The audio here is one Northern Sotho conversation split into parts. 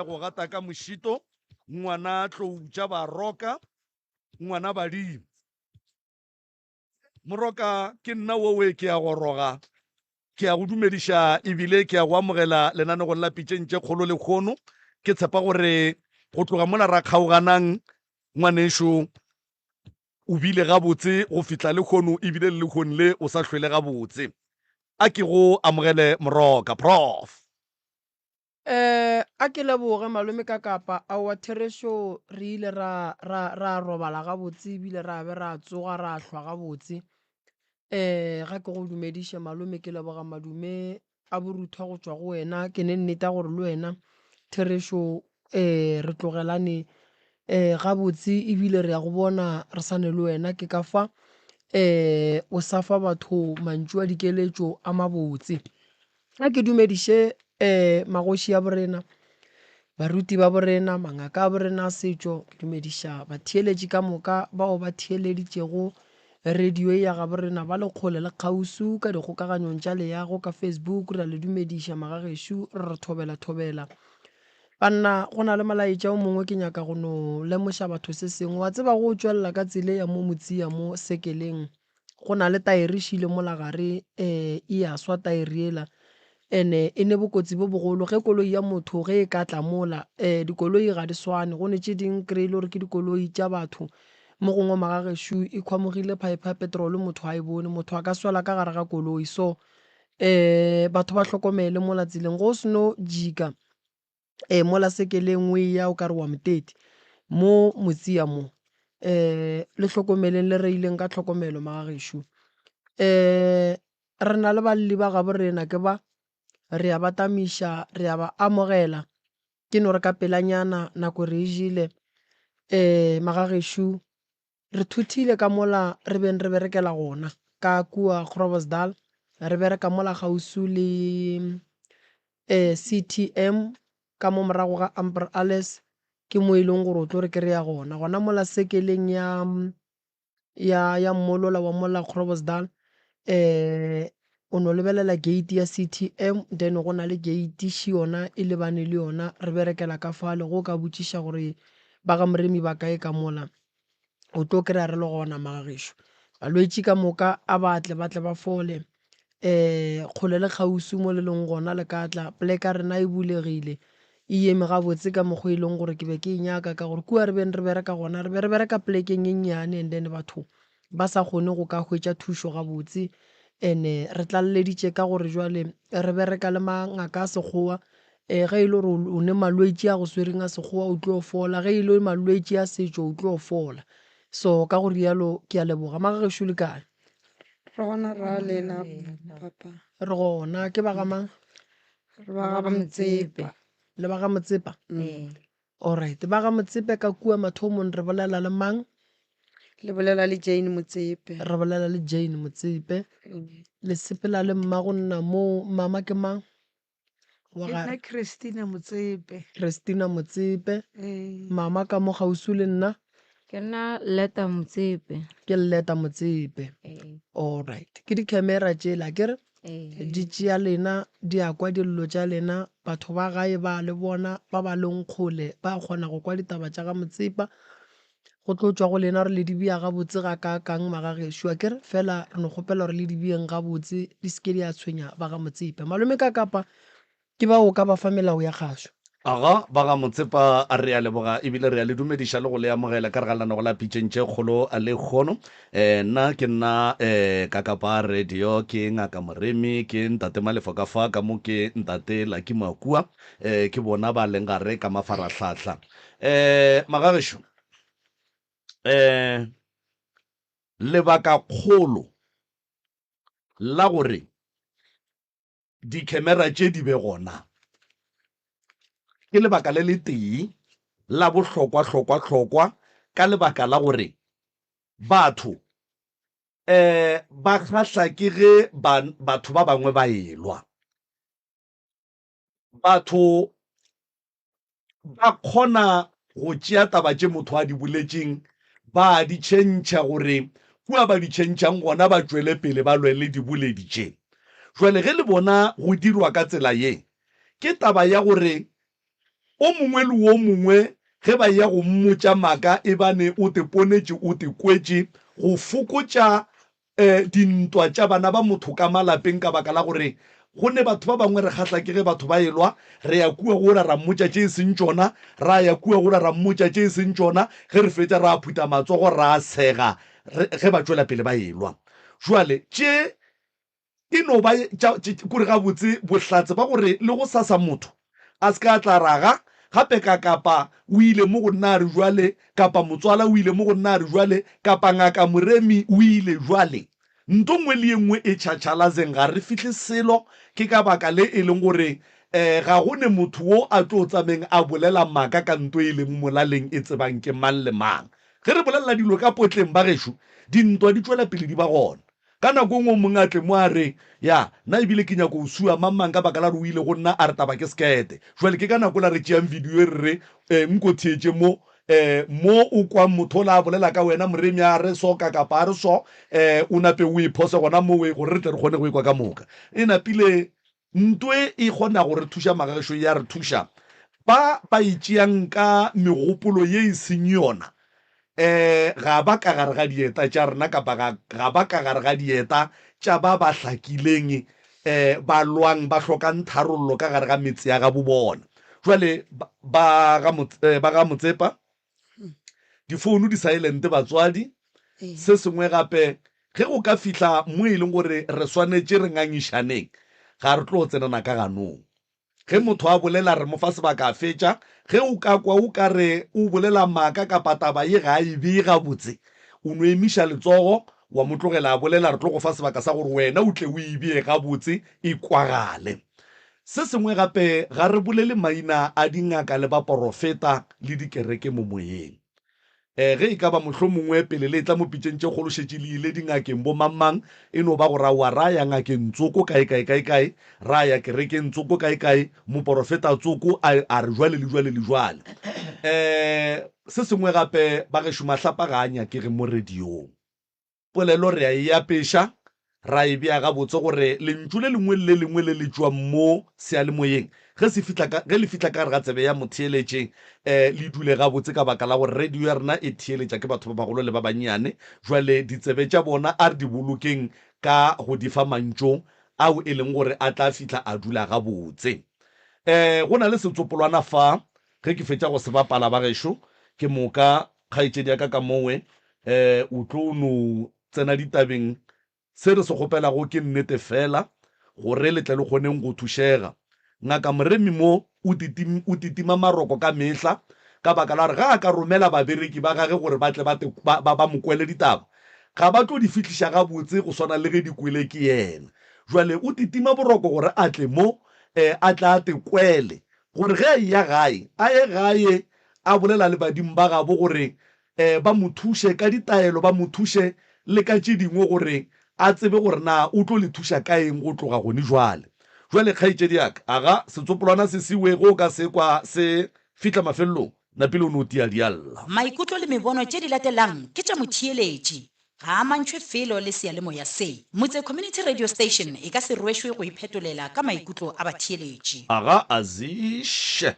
go gata ka mošito ngwana tloutša baroka ngwana badimo moroka ke nna owe ke ya goroga ke ya go dumediša ebile ke ya go amogela lenanegong la pitšeng tše kgolo le kgono ke tshepa gore go tloga mola ra kgaoganang ngwanešo o bile gabotse go fitla le kgono ebile le lekgone le o sa hlwele gabotse a ke go amogele moroka prof a ke leboge malome ka kapa a wa Theresho re ile ra robala gabotse ebile ra be ra tsoga ra hlwa gabotse ga ke go dumediše malome ke leboga madume a boruthwa go tšwa go wena ke ne nneta gore le wena Theresho re tlogelane gabotse ebile re ya go bona re sane le wena ke ka fa o sa fa batho mantšu a dikeletšo a mabotse a ke dumediše magoši a borena baruti ba borena mangaka a borena a setšo ke dumediša batheeletši ka moka bao ba theeleditšego radio ya ga borena ba lekgole le kgausu ka dikgokaganyong tša leago ka Facebook ra le dumediša magagešo re thobela banna go na le malaetša o mongwe ke nyaka go no lemoša batho se sengwe wa tseba go tšwelela ka tsela ya mo motsia mo sekeleng go na le taere šile mola gare e ya swa taere ela ene e ne bokotsi bo bogolo ge koloi ya motho ge e ka tla mola dikoloi ga di swane go ne tše ding kry ile gore ke dikoloi tša batho mo gongwe magagešo e khwamogile pipe ya petrol motho a e bone motho a ka swela ka gare ga koloi so batho ba hlokomele mola tseleng go seno jika mola sekeleng o ya o ka re wa moteti mo motsia mo le hlokomeleng le reileng ka tlhokomelo magagešo re na le balli ba ga borena ke ba re a ba tamiša re a ba amogela ke no re ka pelanyana nako re e jile magagešo re thuthile ka mola re beng re berekela gona ka kua Groblersdal re bereka mola gausu le CTM ka mo morago ga Amber Alles ke mo e leng gore o tlo re kry-a gona mola sekeleng ya mmolola wa mola Groblersdal o no lebelela gate ya CTM then go na le gate shi yona e lebane le yona re berekela ka fale go ka botšiša gore ba ga moremi ba kae ka mola o tlo kry-a re le gona magagešo balwetši ka moka a batle ba fole kgole le kgausu mo le leng gona le ka tla pleka rena e bulegile e eme gabotse ka mokgwa e leng gore ke be ke nyaka ka gore kua re beng re bereka gona re bereka plekeng e nnyane and then batho ba sa kgone go ka hwetša thušo gabotse ene re tlalleditše ka gore jwale re bereka le mangaka a sekgowa ge e le gore o ne malwetši a go swereng a sekgowa o tlo fola ge e le malwetši a setšo o tlo fola so ka gore yalo ke a leboga magagešo le kae re gona ra lela papa re gona ke ba ga mang re ba ga Motsepe le ba ga Motsepa alright ba ga Motsepe ka kua mathomong re bolela le mang le bolela le Jane Motsepe re bolela le Jane Motsepe le sepela le mmago nna mo mama ke mang wa ga Nna Christina Motsepe. Christina Motsepe mama ka mo gausu le nna ke nna Leta Motsepe ke Leta Motsepe alright ke di camera tšela kere di tšea lena di a kwa dillo tša lena batho ba gae ba le bona ba ba leng kgole ba kgona go kwa ditaba tša ga Motsepa go tlo tšwa go lena re le di bea gabotse ga ka kang magagešo a kere fela re no kgopela gore le di bieng gabotse di seke di a tshwenya ba ga Motsepa malome ka kapa ke ba o ka ba fa melao ya kgašo aga ba ga Motsepa a re a leboga ebile re a le dumediša le go le amogela ka re ga lana go la pitšeng tše kgolo a le kgono nna ke nna ka kapa radio ke ngaka moremi ke ntate Malefo ka fa ka mo ke ntate Lucky Makua ke bona ba leng gare ka mafaratlhatlha magagešo lebaka kgolo la gore di-camera tše di be gona ke lebaka le le tee la bohlokwa ka lebaka la gore batho ba kgahla ke ge batho ba bangwe ba elwa batho ba kgona go tšea taba tše motho a di boletšeng ba di tšhentšha gore kua ba di tšhentšhang gona ba tšwele pele ba lwe le di boleditše jwale ge le bona go dirwa ka tsela ye ke taba ya gore o mongwe le o mongwe ge ba ya go mmotša maaka e bane o te ponetše o te kwetše go fokotša dintwa tša bana ba motho ka malapeng ka baka la gore go ne batho ba bangwe re kgatla ke ge batho ba elwa re ya kua go ra mmotša tše e seng tšona ra ya kua go ra mmotša tše e seng tšona ge re fetša ra phuta matsogo ra sega ge ba tšwela pele ba elwa jwale tše e no ba kore gabotse bohlatse ba gore le go sasa motho a se ka tla raga gape ka kapa o ile mo go nna re jwale kapa motswala o ile mo go nna re jwale kapa ngaka moremi o ile jwale nto ngwe le engwe e tšhatšhalazeng ga re fihle selo ke ka baka le e leng gore ga go ne motho o a tlo tsameng a bolela maaka ka nto e leng molaleng e tsebang ke mang le mang ge re bolelela dilo ka potleng ba gešo dintwa di tšwela pele di ba gona ka nako ngwe mongatle mo a re ya nna ebile ke nyako o sua mang ka baka la re o ile go nna a re taba ke sekete jwale ke ka nako la re tšeang video e re re nko thietše mo o kwa motho o la a bolela ka wena moremi a re so ka kapa a re so o nape o iphose gona mo gore re tle re kgone go ikwa ka moka e napile ntwe e kgona gore thuša magagešo ya re thuša ba itšeang ka megopolo ye e seng yona ga ba ka gare ga dieta tša rena kapa ga ba ka gare ga dieta tša ba hlakileng ba lwang ba hlokang tharollo ka gare ga metse ya ga bobona jwale ba ga Motsepa difounu di silent batswadi se sengwe gape ge go ka fihla mo e leng gore re swanetše re ngangišaneng ga re tlo tsenana ka ganong ge motho a bolela re mo fa sebaka a fetša ge o ka kwa o ka re o bolela maaka kapa taba ye ga e be gabotse o no emiša letsogo wa mo tlogela a bolela re tlo go fa sebaka sa gore wena o tle o ebie gabotse e kwagale se sengwe gape ga re bolele maina a dingaka le baporofeta le dikereke mo moyeng ge e ka ba mohlomongwe pele le tla mo pitšeng tše kgološetše le ile dingakeng bo mamang e no ba go rawa ra ya ngakeng tsoko kae ra ya kerekeng tsoko kae moporofeta tsoko a re jwale le jwale le jwale se sengwe gape ba ge mahlapa ga a nyakege mo radiong polelo re a e apeša ra e bea gabotse gore lentšu le lengwe le lengwe le le tšwang mo sealemoyeng ge le fitla ka re ga tsebe ya motheeletšeng le dule gabotse ka baka la gore radio ya rena e theeletša ke batho ba bagolo le ba bannyane jwale ditsebe tša bona a re di bolokeng ka go di fa mantšong ao e leng gore a tla fitla a dula gabotse go na le setsopolwana fa ge ke fetša go se bapala ba gešo ke moka kgaetšedi ya ka mowe o tlo no tsena ditabeng se re se kgopelago ke nnete fela gore le tle le kgoneng go thušega ngaka moremi mo o titima maroko ka mehla ka baka la gore ga a ka romela babereki ba gage gore ba tle ba mokwele ditaba ga ba tlo di fihliša gabotse go swana le ge di kwele ke yena jwale o titima boroko gore a tle mo a tla a te kwele gore ge a ya gae a ye gae a bolela le badimo ba gabo gore ba mo thuše ka ditaelo ba mo thuše le ka tše dingwe gore a tsebe gore na o tlo le thuša ka eng go tloga gone jwale kgaetšedi yaka aga setsopolwana se siwe go ka se kwa se fihla mafelelong napile o ne o tia dialla maikutlo le mebono tše di latelang ke tša motheeletši ga a mantšhwe felo le sealemoya se motse community radio station e ka se rwešwe go iphetolela ka maikutlo a batheeletši aga azishe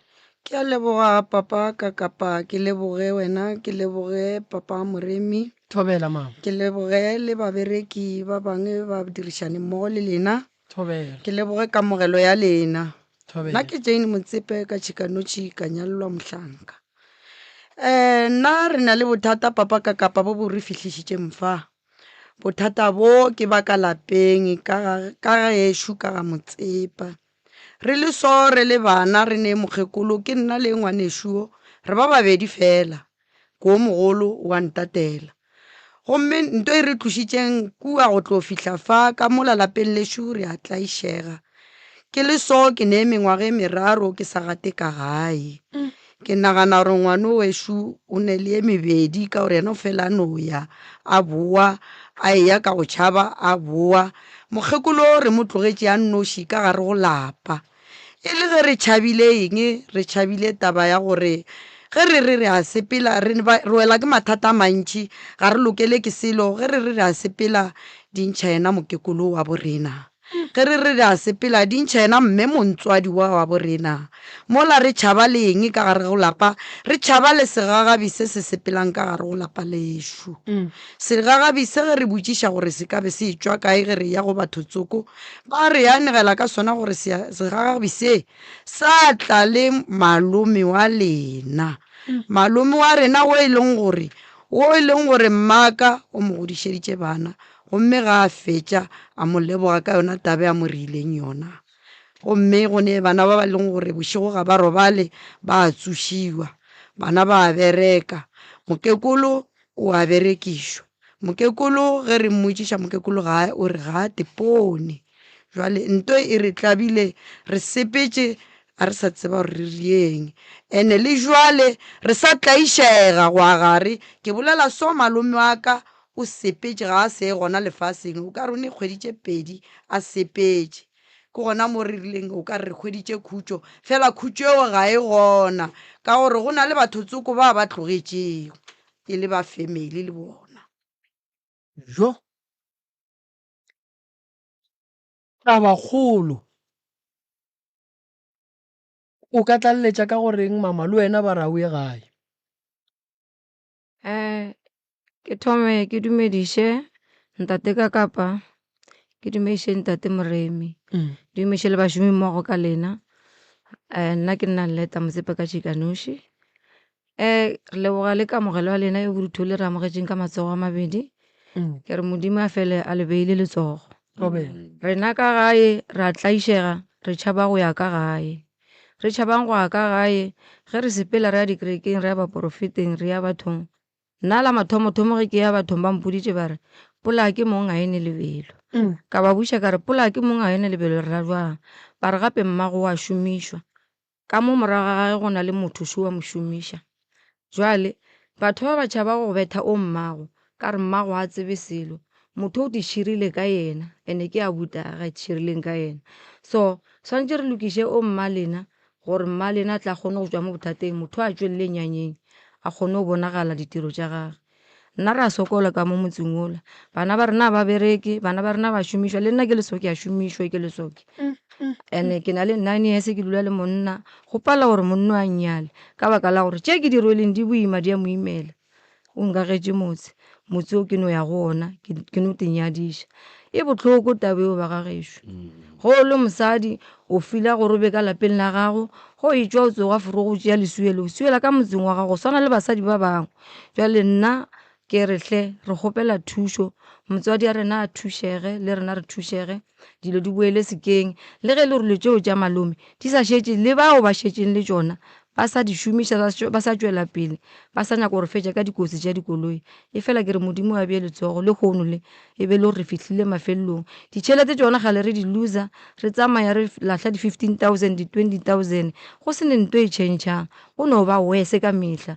ke a leboga papa ka kapa ke leboge wena ke leboge papa moremi thobela mama ke leboge le babereki ba bangwe ba dirišane mmogo le lena thobela ke leboge kamogelo ya lena thobela nna ke Jane Motsepe ka Chikanotši ka nyalelwa Mohlanka nna re na le bothata papa ka kapa bo bo re fihlišitše mfa bothata bo ke ba ka lapeng ka gešo ka ga Motsepa re le so re le bana re ne mokgekolo ke nna le ngwanešuo re ba babedi fela ko mogolo wa ntatela gomme nto e re tlošitšeng kua go tlo fihla fa ka mola lapeng lešo re a tlaišega ke le so ke ne mengwaga e meraro ke sa gate ka gae ke nagana gore ngwane wešo o ne le e mebedi ka gore yena o fela no ya a boa a eya ka go tšhaba a boa mokgekolo re mo tlogetše a nnoši ka gare go lapa e le ge re tšhabile eng re tšhabile taba ya gore ge re a sepela re wela ke mathata a mantši ga re lokele ke selo ge re a sepela dintšha yena mokekolo wa borena ge re a sepela dintšha ena mme montswadi wa borena mola re tšhaba leng ka gare go lapa re tšhaba le segagabi se se sepelang ka gare go lapa lešo segagabi se ge re botšiša gore se ka be se tšwa kae ge re ya go batho tsoko ba re anegela ka sona gore segagabi se sa tla le malome wa lena malome wa rena o e leng gore mmaka o mo godišeditše bana gomme ga a fetša a mo leboga ka yona tabe a mo rileng yona gomme go ne bana ba ba leng gore bošego ga ba robale ba a tsošiwa bana ba a bereka mokekolo o a berekišwa mokekolo ge re mmotšiša mokekolo o re ga a tepone jwale nto e re tlabile re sepetše a re sa tseba gore re rieng ene le jwale re sa tlaišega go agare ke bolela so malome wa ka o sepetše ga a se gona lefaseng o ka re o ne kgweditše pedi a sepetše ke gona mo re rileng o ka re kgweditše khutšo fela khutšo eo ga e gona ka gore go na le batho tsoko ba ba tlogetšego e le ba family le bona jo tabakgolo o ka tlaleletša ka goreng mama le wena ba ra o ye gae Ke thome ke dumediše ntate ka kapa ke dumediše ntate Moremi dumediše le bašomi mmogo ka lena nna ke nna Leta Motsepe ka Tšhikanoši re leboga le kamogelo wa lena e borutho le re amogetšeng ka matsogo a mabedi ke re modimo a fele a le beile letsogo rena ka gae ra tlaišega re tšhaba go ya ka gae re tšhabang go ya ka gae ge re sepela re ya dikerekeng re ya baporofeteng re ya bathong nna la mathomo-thomo ge ke ya bathong ba mpoditše ba re pola ke mong a ene lebelo ka ba buša ka re pola ke mong a ene lebelo re ra jwang ba re gape mmago wa šomišwa ka mo moraga gage go na le motho šo wa mo šomiša jwale batho ba ba tšhaba go betha o mmago ka re mmago a tsebe selo motho o di širile ka yena ene ke a buta ga širileng ka yena so swantse re lokiše o mma lena gore mma lena a tla kgone go tšwa mo bothateng motho a tšwelele nyanyeng a kgone go bonagala ditiro tša gage nna re a sokola ka mo motseng ola bana ba rena ba bereke bana ba rena ba šomišwa le nna ke lesoke a šomišwa ke lesoke ene ke na le 9 years ke dula le monna go pala gore monna a nnyale ka baka la gore tše ke di rweleng di boima di a mo imela o nkagetše motse o ke no ya go ona ke no tenyadiša e botlhoko tabeo ba gagešo go le mosadi o fila gore o be ka lapeng la gago go e tšwa o tsoga foro go tšea lesuela ka motseng wa gago swana le basadi ba bangwe jwale nna ke rehle re kgopela thušo motswadi a rena a thušege le rena re thušege dilo di boele sekeng le ge le gore le tšeo tša malome di sa šetše le bao ba šetšeng le tšona ba sa di šomiša ba sa tšwela pele ba sa nyaka gore fetša ka dikotsi tša dikoloi e fela ke re modimo a bee letsogo le kgono le e be le gore re fihlile mafelelong ditšhelete tšona gale re di loser re tsamaya re lahla di 15,000 di 20,000 go se ne nto e tšhentšhang go no ba wese ka mehla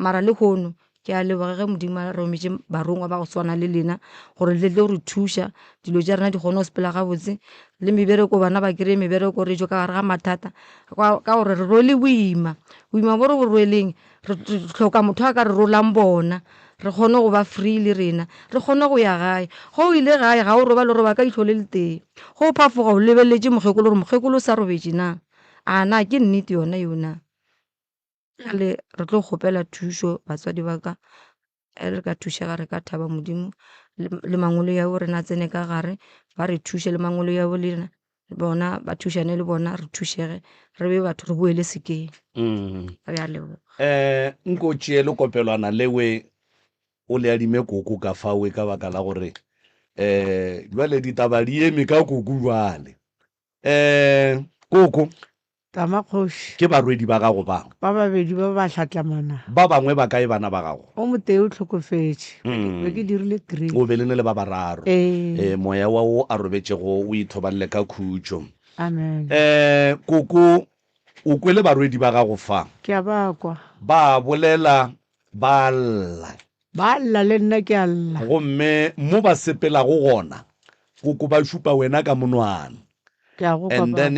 mara le kgono ke a leboga ge modimo a rometše barongwa ba go swana le lena gore le tle re thuša dilo tša rena di kgone go sepela gabotse le mebereko bana ba kry mebereko re tšo ka gare ga mathata ka gore re rwele boima bo re bo rweleng re tlhoka motho a ka re rolang bona re kgone go ba free le rena re kgone go ya gae go o ile gae ga o roba le roba ka itlhole le teng go o phafoga o lebeletse mokgekolo gore mokgekolo o sa robetše na a na ke nnete yona yona ale re tlo kgopela thušo batswadi ba ka re ka thušega re ka thaba modimo le mangolo yao rena tsene ka gare ba re thuše le mangolo yao le bona ba thušane le bona re thušege re be batho re boele sekeng re a leboga nko tšee le kopelwana lewe o le adime koko ka fawe ka baka la gore jwale ditaba di eme ka koko jwale koko Tamakgoši ke barwedi ba gago bang ba babedi ba ba hlatlamana ba bangwe ba kae bana ba gago o motee o tlhokofetše be ke dirile o be le ne le ba bararo moya wa o a robetšego o ithobalele ka khutšo amen koko o kwele barwedi ba gago fa ke a bakwa ba bolela ba lla ba lla le nna ke a lla gomme mo ba sepelago gona koko ba šupa wena ka monwana ke a go and then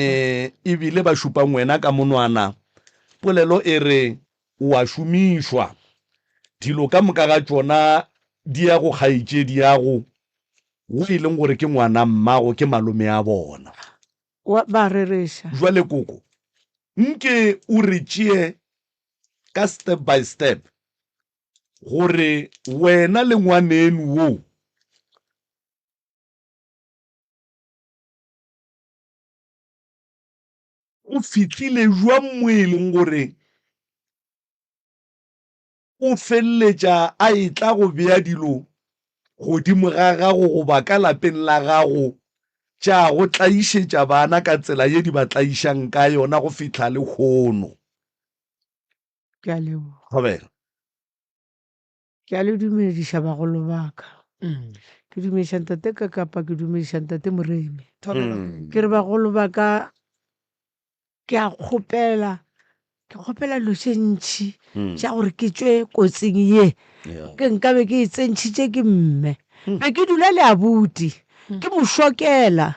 ebile ba šupang wena ka monwana polelo e re o a šomišwa dilo ka moka ga tšona di ya go kgaetše di ya go o e leng gore ke ngwana mmago ke malome a bona ba rereša jwale koko nke o re tšee ka step by step gore wena le ngwaneno wo o fitlhile jwang mo e leng gore o feleletša a e tla go bea dilo godimo ga gago goba ka lapeng la gago tša go tlaišetša bana ka tsela ye di ba tlaišang ka yona go fitlha le kgono ke a leboga gobela ke a le dumediša bagolo baka ke dumediša ntate Kakapa ke dumediša ntate Moremi ke re bagolo baka ke a kgopela lo tše ntšhi tša gore ke tšwe kotsing ye ke nkabe ke e tsentšhitše ke mme be ke dula le abuti ke mo šokela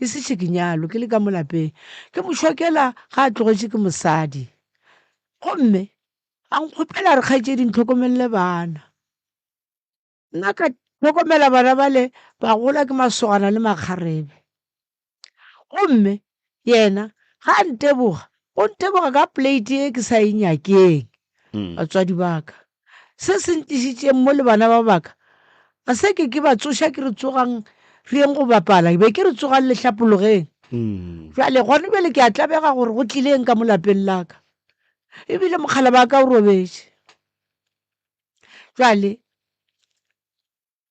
e setše ke nyalo ke le ka mo lapeng ke mo šokela ga a tlogetše ke mosadi gomme a nkgopela re kgaetšedi ntlhokomelele bana nna ka tlhokomela bana bale ba gola ke masogana le makgarebe gomme yena ga a nteboga o nteboga ka plate e ke sa e nyakeng batswadi baka se se ntlišitšeng mo le bana ba baka a se ke ba tsoša ke re tsogang re yeng go bapala be ke re tsogang lehlapologeng jale gone bjale ke a tlabega gore go tlileng ka mo lapeng laka ebile mokgala ba ka o robetše jale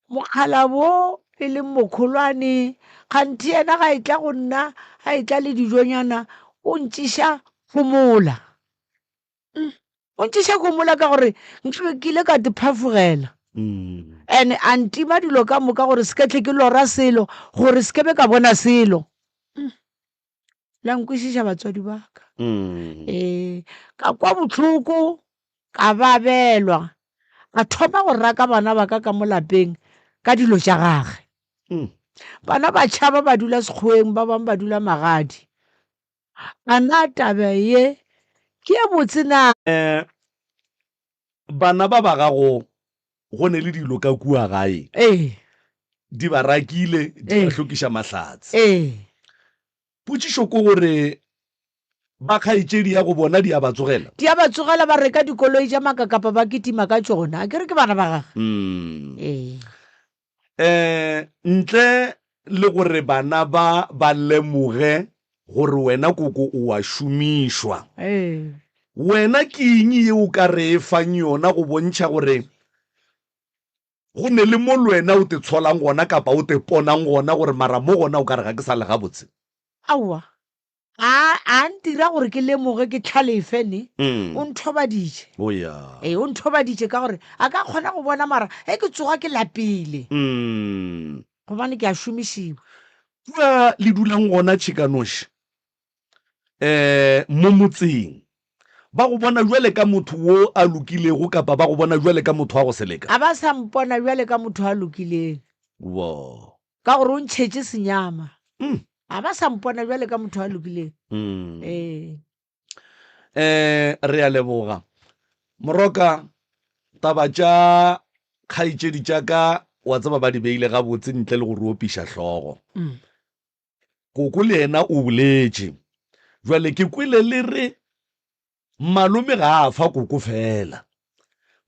mokgala bo e leng mokgolwane kganthi yena ga e tla go nna ga e tla le dijonyana o ntšiša gomola ka gore ke ile ka diphafogela and a ntima dilo ka moka gore se ketlhe ke lora selo gore se kebe ka bona selo la nkwešiša batswadi baka ka kwa botlhoko ka babelwa ka thoma go raka bana baka ka mo lapeng ka dilo tša gage bana ba tšhaba ba dula sekgoeng ba bangwe ba dula magadi ana taba ye ke ye botsena bana ba ba gago go ne le dilo ka kua gae di ba rakile di ba hlokiša mahlatse potšišo ko gore ba kgaetšedi ya go bona di a ba tsogela ba reka dikoloi tša Makakapa ba ketima ka tšona a ke re ke bana ba gage ntle le gore bana ba lemoge gore wena koko o a šomišwa wena ke eng ye o ka re e fang yona go bontšha gore go ne le mo le wena o te tsholang gona kapa o te ponang gona gore mara mo gona o ka re ga ke sa le gabotse aowa a ntira gore ke lemoge ke tlhalefe ne o nthobaditše o nthobaditše ka gore a ka kgona go bona mara ke tsoga ke lapile gobane ke a šomišiwa kua le dulang gona Tšhikanoši mo motseng ba go bona jwale ka motho wo a lokilego kapa ba go bona jwale ka motho wa go seleka a ba sa mpona jwale ka motho a lokileng ka gore o ntšhetše senyama a ba sa mpona jwale ka motho a lokileng re a leboga moroka taba tša kgaetšedi tša ka wa tseba ba di beile gabotse ntle le gore o piša hlogo koko le yena o boletše jwale ke kwele le re malome ga a fa koko fela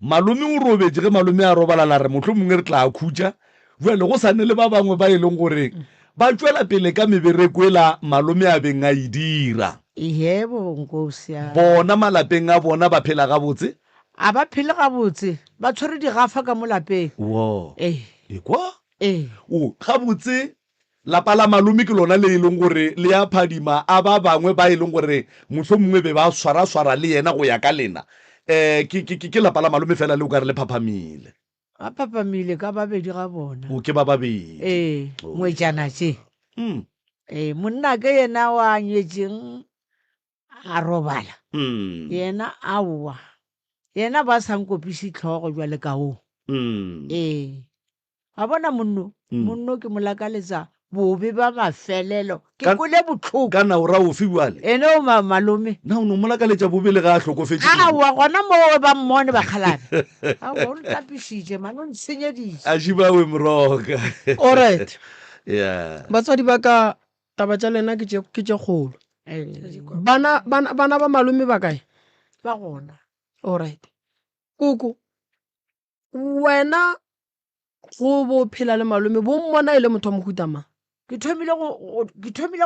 malome o robetše ge malome a robalala re mohlho mongwe re tla khutša jwale go sane le ba bangwe ba e leng gore ba tšwela pele ka mebereko ela malome a beng a e dira bona malapeng a bona ba phela gabotse a ba phele gabotse ba tshwere digafa ka mo lapeng ekwa gabotse lapa la malome ke lona le e leng gore le a phadima a ba bangwe ba e leng gore mohlho mongwe be ba swara le yena go ya ka lena ke lapa la malome fela le o ka re le phaphamile a phaphamile ka babedi ga bona ke ba babedi ngwetšana tše monna ke yena wa nyetšeng a robala yena aowa yena ba sankopiše tlhogo jwale ka o a bona monno ke mo lakaletša bobe ba mafelelo ke Ka- kole botlhoko ka na o ra o fiwale ene o malome na o ne o molakaletša bobele ga a tlhokofetse awa gona mo ba mmone bakgalabe awa o ntapišitše mane o ntshenyeditše a šibawe moroka alright ya batswadi ba ka taba tša lena ke tše kgolo bana ba malome ba kae ba gona alright koko wena go bo phela le malome bo mmona e le motho wa mohuta mang ke thomile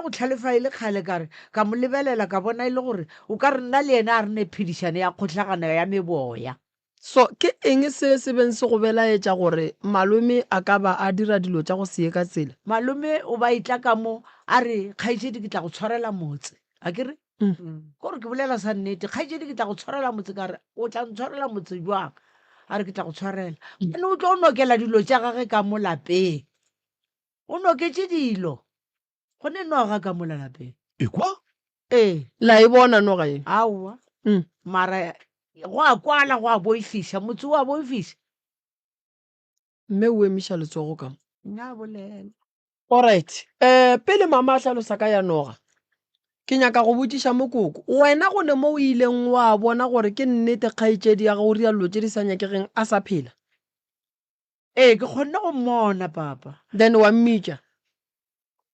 go tlhalefa e le kgale kare ka mo lebelela ka bona e le gore o ka re nna le ena a re ne phedišane ya kgotlhagano ya meboya so ke eng se beng se go belaetša gore malome a ka ba a dira dilo tša go seye ka tsela malome o ba itla ka mo a re kgaitsedi ke tla go tshwarela motse a kere kore ke bolela sa nnete kgaitsedi ke tla go tshwarela motse ka re o tla ntshwarela motse jwang a re ke tla go tshwarela ane o tlo o nokela dilo tša gage ka mo lapeng o noketse dilo go ne noga ka mo lapeng ekwa ee la e bona noga eng aowa mara go a kwala go a boifiša motse o a boifiša mme o emiša letsogo ka mo nya bolela alright pele mama a tlhalosa ka ya noga ke nyaka go botiša mokoko wena go ne mo o ileng wa bona gore ke nnete kgaitsedi ya go ria dilo tse di sa nyakegeng a sa phela ee ke kgonne go mmona papa then wa mmitša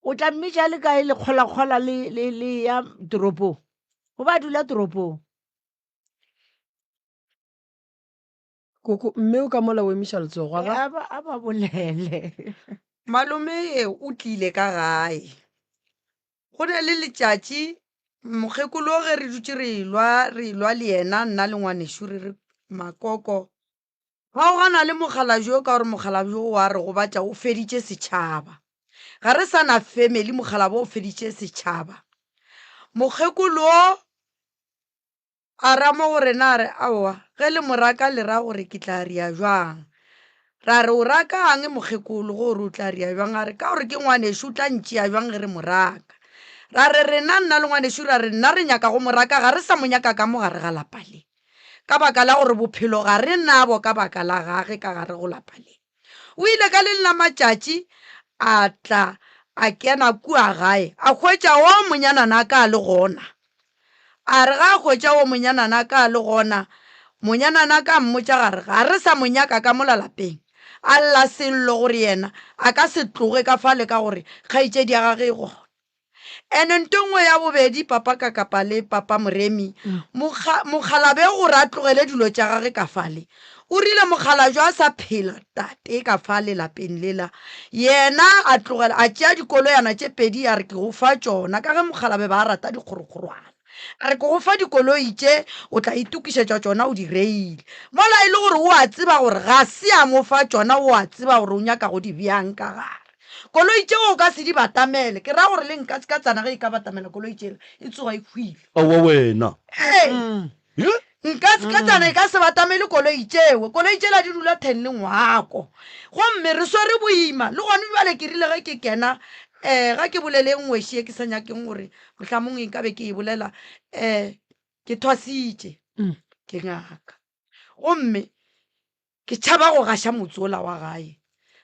o tla mmitša le kae le kgolakgola le ya toropong go ba dula toropong koko mme o ka mola o emiša letsogo a ba bolele malome o tlile ka gae go ne le letšatši mokgekolo ge re dutse re lwa le yena nna le ngwanešo re re makoko ga o gana le mogalajo ka gore mogalajo wa re go batša o feditše setšhaba ga re sa na family mogala bo o feditše setšhaba mokgekolo a ra mo gore na re aowa ge le moraka le ra gore ke tla ria jwang ra re o raka ang mokgekolo gore o tla ria jwang a re ka gore ke ngwanešo o tla ntšea jwang ge re moraka ra re rena nna le ngwanešo ra re nna re nyaka go moraka ga re sa mo nyaka ka mo gare ga lapa le ka baka la gore bophelo ga re nabo ka baka la gage ka gare go lapa le o ile ka le nna matšatši a tla a kena kua gae a hwetša o monyanana ka le gona a re ga a hwetša o monyanana ka le gona monyanana ka mmotša gare ga re sa monyaka ka mola lapeng a lla sello gore yena a ka se tloge ka fale ka gore kgaitsedi ya gage e gona ene ntongwe ya bobedi papa ka kapa le papa moremi mokgalabe gore a tlogele dilo tša gage ka fale o rile mokgala jo a sa phela tate ka fale lapeng lela yena a tlogela a tšea dikoloyana tše pedi a re ke go fa tšona ka ge mokgalabe ba rata dikgorokgorwana a re ke go fa dikoloi tše o tla itukišetša tšona o di reile mola e le gore o a tseba gore ga se a mo fa tšona o a tseba gore o nyaka go di bjang ka gare koloi tšeo o ka se di batamele ke ra gore le nka ka tsana ge e ka batamela koloi tšela e tsoga e hwile awa wena nka ka tsana e ka se batamele koloi tšela di dula 10 le ngwako gomme re swere boima le gone bjale ke rile ge ke kena ga ke bolele ngweši e ke sa nyakeng gore mohlomong e nkabe ke e bolela ke thwasitše ke ngaka gomme ke tšhaba go gaša motsola wa gae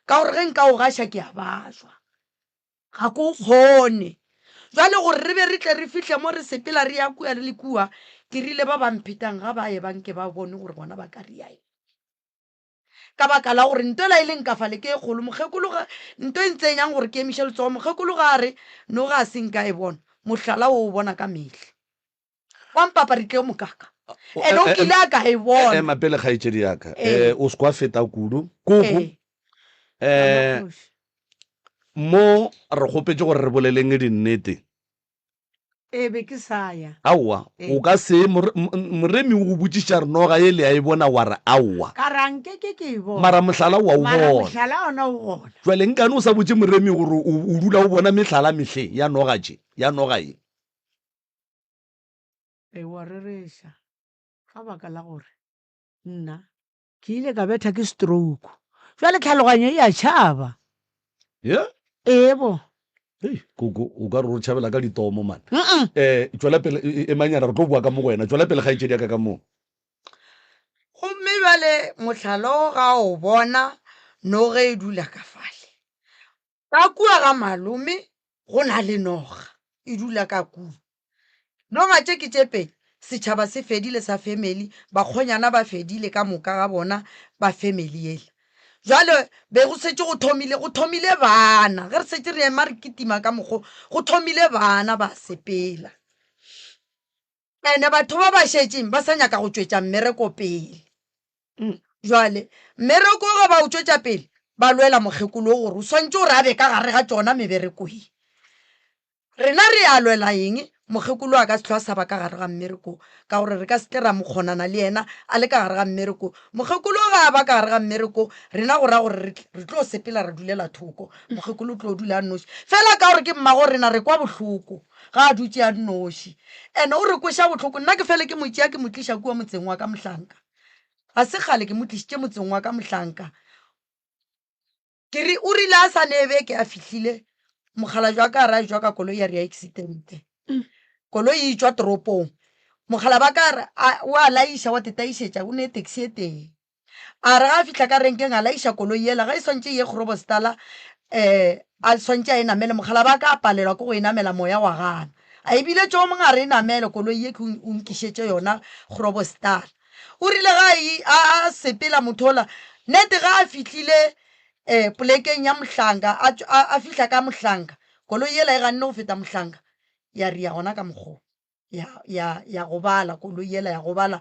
ka gore ge nka o gaša ke a bajwa ga ko kgone jwale gore re be re tle re fihle mo re sepela re ya kua le kua ke rile ba bamphetang ga ba ye banke ba bone gore bona ba ka riae ka baka la gore nto la e leng ka fale ke e kgolo mokgekolo nto e ntsenyang gore ke emiše letsogo mokgekolo ga re no ga se nka e bona mohlala o bona ka metlha wampapa re tle mokaka ene o kile a ka e bona mapele kgaitsedi yaka o se kwa feta kudu koko mo re kgopetse gore re boleleng dinnete e be ke saya aowa o ka se moremi o go botsiša re noga e le a e bona wa re aowa ka ranke ke e bona mara mohlala wa o mara bona mohlala ona o gona jwale nkane o sa botse moremi gore o dula o bona mehlala mehle ya noga e e wa rereša ka baka la gore nna ke ile ka betha ke stroke jwale tlhaloganyo e a tšhaba ebo koko o ka re o tšhabela ka ditomo mane tswela pele e manyana re tlo bua ka mo go wena tswela pele kgaitsedi yaka ka moo gomme bjale mohlalo ga o bona no ge e dula ka fale ka kua ga malome go na le noga e dula ka kua noga tše ke tše pedi setšhaba se fedile sa family bakgonyana ba fedile ka moka ga bona ba family ele jale be go setse go thomile bana ge re setse re ema re ketima ka mogo go thomile bana ba sepela ene batho ba ba šetšeng ba sa nyaka go tšwetša mmereko pele jale mmereko ga ba o tšwetša pele ba lwela mokgekolo gore o swantse gore a be ka gare ga tšona meberekoe rena re a lwela eng mokgekolo a ka se tlhoa sa ba ka gare ga mmereko ka gore re ka se tle ra mokgonana le yena a le ka gare ga mmereko mokgekolo ga a ba ka gare ga mmereko rena go ra gore re tlo sepela re dulela thoko mokgekolo o tlo dula a nnoši fela ka gore ke mmago rena re kwa bohloko ga a dutse a nnoši ene o re kweša bohloko nna ke fele ke motšea ke mo tliša kua motseng wa ka Mohlanka ga se kgale ke mo tlišitše motseng wa ka Mohlanka ke re o rile a sa nebe ke a fihlile mogala jwa ka ra jwa ka koloi ya re accident koloi e tswa toropong mogala ba ka wa laiša wa tetaišetša o ne taxi e teng a re ga fihla ka renkeng a laiša koloi ela ga e swantše ye Groblersdal a swantše a e namele mogala ba ka a palelwa ke go e namela moya wa gana a ebile tšeo mongwe a re e namele koloi ye ke o nkišetše yona Groblersdal o rile ga a sepela mothola nete ga a fihlile polekeng ya Mohlanka a fihla ka Mohlanka koloi ela e ganne go feta Mohlanka ya ria gona ka mokgo ya go bala koloi ela ya go bala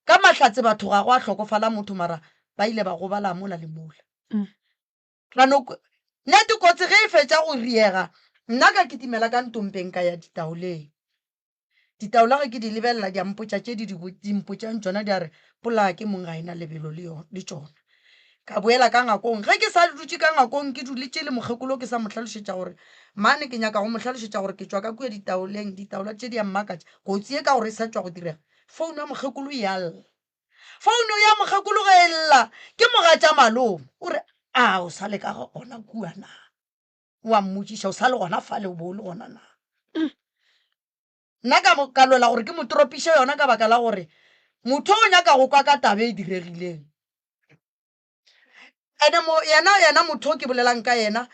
ka mahlatse batho ga go a hlokofala motho mara ba ile ba go bala mola le mola ranoko nete kotse ge e fetša go riega nna ka kitimela ka ntompeng ka ya ditaoleng ditaola ge ke di lebelela di ampotša tše dimpotšang tšona di a re pola ke mong ga ena lebelo le tšona ka boela ka ngakong ge ke sa dutse ka ngakong ke duletše le mokgekolo ke sa mo hlalošetša gore mane ke nyaka go mo hlalošetša gore ke tšwa ka kua ditaoleng ditaola tše di ammakatša kotsi e ka gore e sa tšwa go direga founu ya mokgekolo e alla founu ya mokgekolo ge e lla ke mogatša malome o re a o sa le ka gona kua na wa mmotšiša o sa le gona fa le bo le gona na nna ka lwela gore ke mo toropiše yona ka baka la gore motho o nyaka go kwa ka tabe e diregileng ene yena motho o ke bolelang ka yena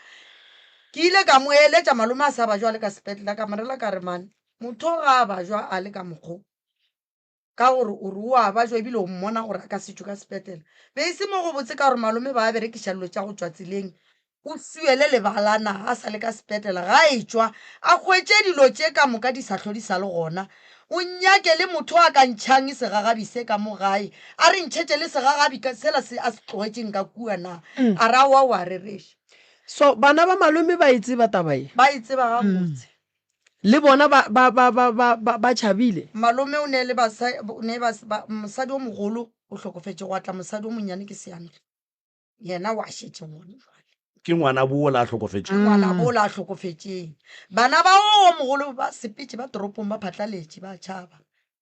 ke ile ka mo eletša malome a sa ba jwa le ka sepetlela ka morela ka re mane motho ga a ba jwa a le ka mokgo ka gore o re o a ba jwa ebile o mmona gore a ka setšo ka sepetlela be e se mo go botse ka gore malome ba a berekiša dilo tša go tšwa tseleng o suele lebalana a sa le ka sepetlela ga e tšwa a hwetše dilo tše ka moka di sa hlodi sa le gona o nyake le motho a ka ntšhang segagabi se ka mo gae a re ntšhetše le segagabi sela se a se tlogetšeng ka kua na a ra wa rereša so bana ba malome ba itseba taba e ba itseba ga botse le bona ba tšhabile malome o ne le mosadi o mogolo o hlokofetše go atla mosadi o monnyane ke seantle yena wa šetše ngone ke ngwana boo la hlokofetše ngwana bo la hlokofetšeng bana ba o mogolo ba sepetše ba toropong ba phatlaletše ba tšhaba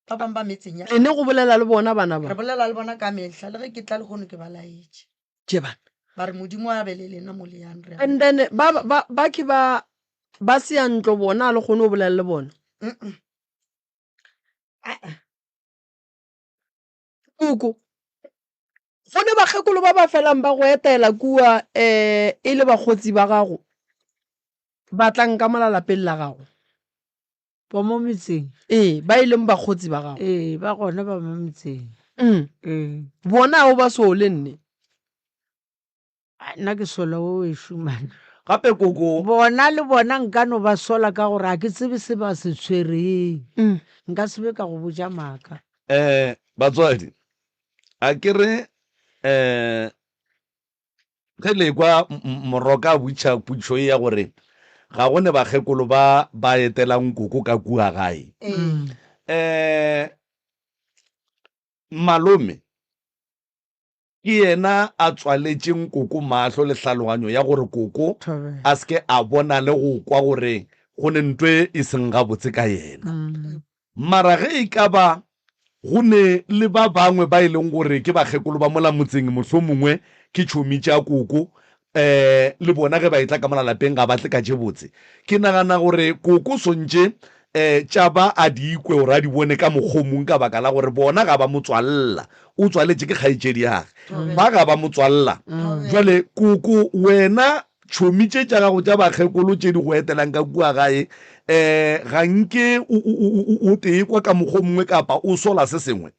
ba bang ba metseng ya ene go bolela le bona bana re ba bolela le bona ka mehla le ge ke tla le kgono ke ba laetše tše bana ba re modimo a be le lena mo leang re and then ba ke ba seantlo bona a le kgone o bolela le bona koko go ne bakgekolo ba ba felang ba go etela kua e le bakgotsi ba gago ba tlang ka mola lapeng la gago ba mo metseng ba e leng bakgotsi ba gago ba gona ba mo metseng bona o ba so le nne nna ke sola o e šumana gape koko bona le bona nka no ba sola ka gore a ke tsebe se ba se tshwereng nka sebe ka go botja maaka batswadi a ke re ge le kwa moroka a butšha putšo ya gore ga go ne bakgekolo ba etelang koko ka kua gae malome ke yena a tswaletšeng koko mahlo le tlhaloganyo ya gore koko a seke a bona le go kwa gore go ne ntwe e seng gabotse ka yena mara ge e ka ba go ne le ba bangwe ba e leng gore ke bakgekolo ba mola motseng mohlho mongwe ke tšhomi tša koko le bona ge ba etla ka mola lapeng ga batle ka tše botse ke nagana gore koko sontše tšaba a di ikwe gore a di bone ka mokgomong ka baka la gore bona ga ba motswalela o tswaletše ke kgaetšedi yage ba ga ba motswalela jwale koko wena tšhomi tše tša gago tša bakgekolo tše di go etelang ka kua gae ga nke o tee kwa ka mokgwa mongwe kapa o sola se sengwe?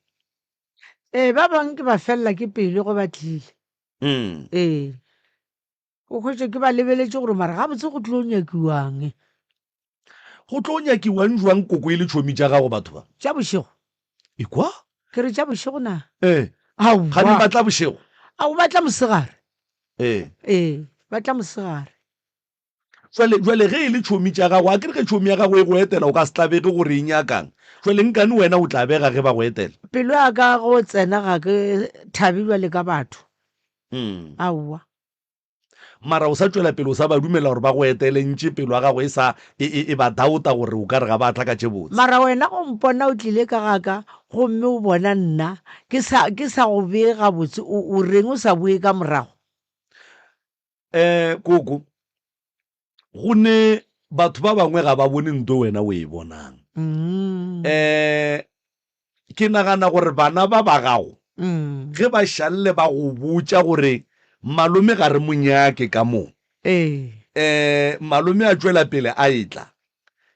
ba bangwe ke ba felela ke pele go batlile o kgwetse ke ba lebeletse gore mara ga botse go tlo nyakiwang go tlo nyakiwang jwang koko e le tšhomi tša gago batho ba tša bošego ekwa ke re tša bošego na ga di batla bošego a o batla mosegare batla mosegare jwale ge e le tšhomi tša gago a ke re ge tšhomi ya gago e go etela o ka se tlabege gore e nyakang jwale nkane wena o tla bega ge ba go etela pelo ya ka go tsena ga ke thabilwa le ka batho aowa mara o sa tšwela pele o sa ba dumela gore ba go etele ntše pelo ya gago e ba dauta gore o ka re ga ba tla ka tše botse mara wena go mpona o tlile ka gaka gomme o bona nna ke sa go bee gabotse o reng o sa bue ka morago koko go ne batho ba bangwe ga ba bone nto wena o e bonang ke nagana gore bana ba ba gago ge ba šalle ba go botša gore malome ga re monyake ka mo malome a tšwela pele a etla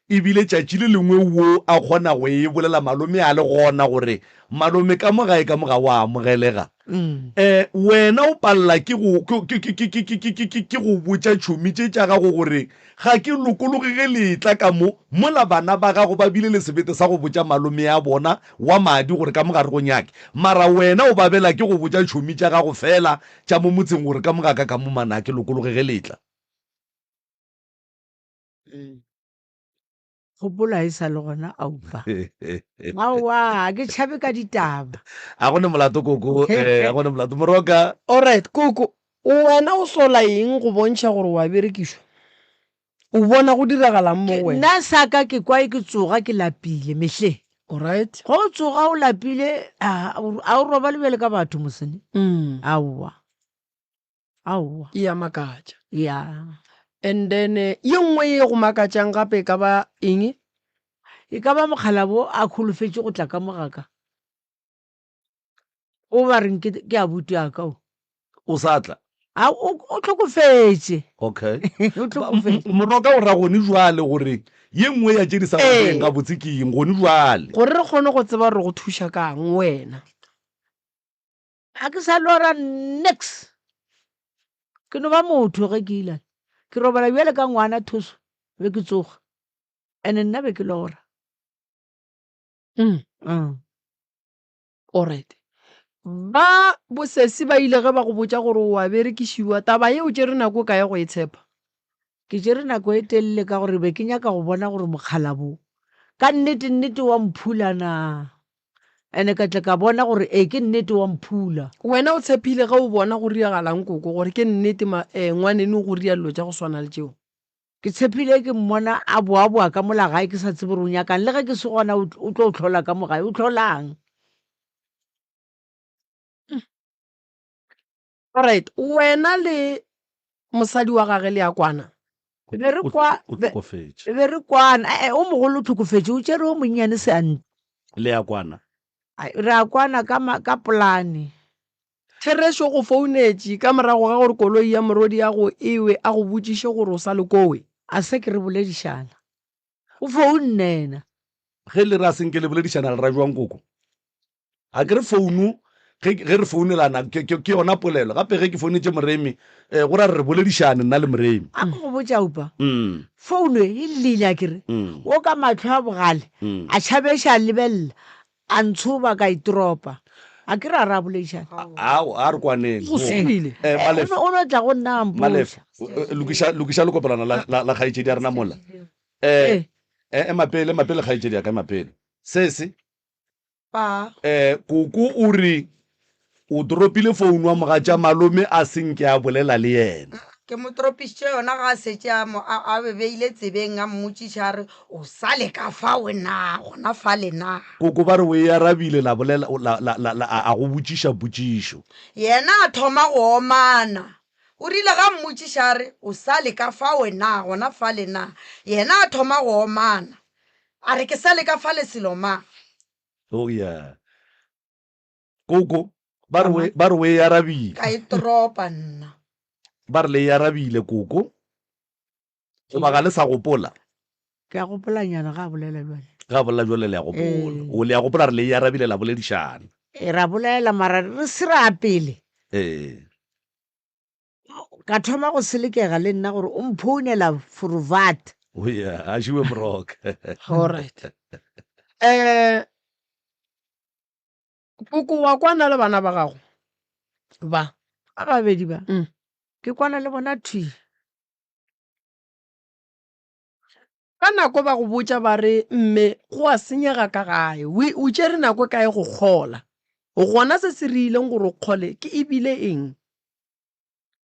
ebile tšatši le lengwe wo a kgona go e bolela malome a le gona gore malome ka mo gae ka moga wa amogelega wena o palela ke go botša tšhomi tše tša gago gore ga ke lokologege letla ka mo mola bana ba gago ba bile le sebete sa go botša malome ya bona wa madi gore ka mogare go nyake mara wena o babela ke go botša tšhomi tša gago fela tša mo motseng gore ka mogaka ka mo mana ke lokologege letla gopola e sa le gona aupa aowa ke tšhabe ka ditaba a gone molato koko a gone molato moroka alright koko wena o sola eng go bontšha gore wa berekišwa o bona go diragalang mo wena nna saka ke kwa ke tsoga ke lapile mehle alright go tsoga o lapile a o roba lebele ka batho mosene aowa ya makatša ya and then ye nngwe ye go makatšang gape ka ba eng e ka ba mokgalabo a kholofetse go tla ka mogaka o ba reng ke a buti aka o sa tla o tlhokofetse okay moroka o ra gone jwale gore ye nngwe ya tše di sa goteng ga botse ke eng gone jwale gore re kgone go tseba gore go thuša kang wena a ke sa lora next ke no ba motho ge ke ilane ke robala bjale ka ngwana thoso be ke tsoga ande nna be ke lora alright ba bosesi ba ile ge ba go botša gore wa berekišiwa taba ye o tšere nako ka ya go e tshepa ke tšere nako e telele ka gore be ke nyaka go bona gore mokgalabo ka nnete wa mphulana ene ka tle ka bona gore ke nnete wa mphula wena o tshepile ge o bona go riagalang koko gore ke nnete ngwanene go rialo tša go swana le tšeo ke tshepile ke mmona a boa ka mola gae ke sa tsebe re o nyakang le ge ke se gona o tlo o tlhola ka mogae o tlholang alright wena le mosadi wa gage le ya kwana be re kwana o mogolo o tlhokofetse o tšere o monnyane seante le ya kwana re a kwana ka polane Thereso go founetše ka morago ga gore koloi ya morodi ya go ewe a go botšiše gore o sa le kowe a se ke re boledišana o founena ge le ra senke le boledišana le ra jwang koko a ke re founu ge re founelana ke yona polelo gape ge ke founetse moremi go ra re boledišane nna le moremi a go botša upa founu e lile a kere o ka matlho a bogale a tšhabeša lebelela a ntshoba ka itropa a ke ra boledišana a re kwaneng o no tla go nna mpoša lokiša lekopelana la kgaetšedi a rena mola emapele kgaetšedi ya ka emapele sese koko o re o toropile founu wa moga tša malome a senke a bolela le yena ke mo tropišitše yona ga a setse a bebeile tsebeng a mmotšiša re o sa le ka fa wena gona fa lena koko ba re o e arabile la bolela a go botšiša potšišo yena a thoma go omana o rile ga mmotšiša re o sa le ka fa wena gona fa lena yena a thoma go omana a re ke sa le ka fa leseloma ya koko ba re o e arabile ka e tropa nna ba re le e arabile koko go ba ga le sa gopola ke a gopolanyana ga a bolela jale ga bolela jole le ya gopola o le ya gopola re le e arabile la boledišana ra bolela mara re se ra pele ka thoma go selekega le nna gore o mphounela forovat oya a šiwe brock alright koko wa kwana le bana ba gago ba a babedi ba Mm. ke kwana le bona thui ka nako ba go botsa ba re mme go a senyega ka gae o tšere nako kae go kgola gona se se rileng gore o kgole ke ebile eng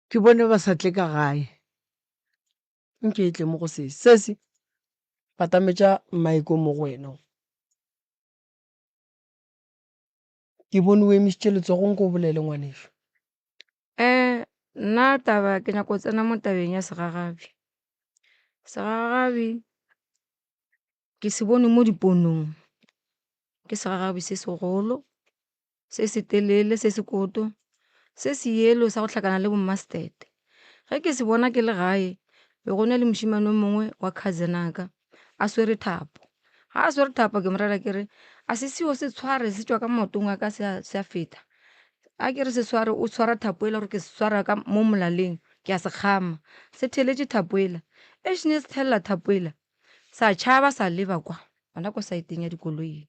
ke bone ba sa tle ka gae nke e tle mo go sese patametša maiko mo go wena ke bone o emisitše letsogong ko bolele ngwanešo nna taba ke nyako tsena mo tabeng ya segagabi ke se bone mo diponong ke segagabi se segolo se se telele se se koto se se yelo sa go tlhakana le bommastete ge ke se bona ke le gae be go ne le mošimane mongwe wa cousinaka a swere thapo ga a swere thapo ke morera kere a se seo se tshware se tswa ka maotong a ka se a feta a kere se sware o tshwara thapo ela gore ke se swara ka mo molaleng ke a se kgama se theletše thapo ela e šene se thelela thapo ela sa tšhaba sa leba kwa gona ko saeteng ya dikoloing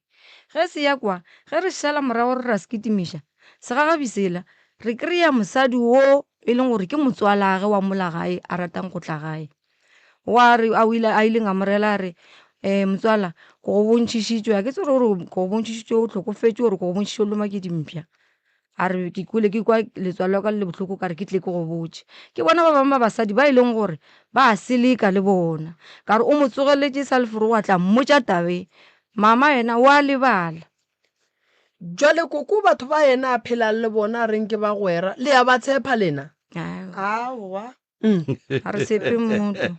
ge se ya kwa ge re šala morago re ra se kitimiša segagabisela re kry-a mosadi wo e leng gore ke motswalage wa mola gae a ratang go tla gae wa re a ileng a morela a re motswala ko go bontšhišitšwe a ke tsere gore ko go bontšhišitšwe o tlhokofetse gore ko go bontšhišitšwe o loma ke dimpša a re ke kwele ke kwa letswalo ka le botlhoko ka re ke tle ke go botse ke bona ba bangwe ba basadi ba e leng gore ba a seleka le bona ka re o mo tsogeletse sa lefore wa tla mmotša tabe mama yena wa lebala jale koko batho ba yena a phelang le bona a reng ke ba gwera le ya ba tshepa lena aowa a re tshepe motho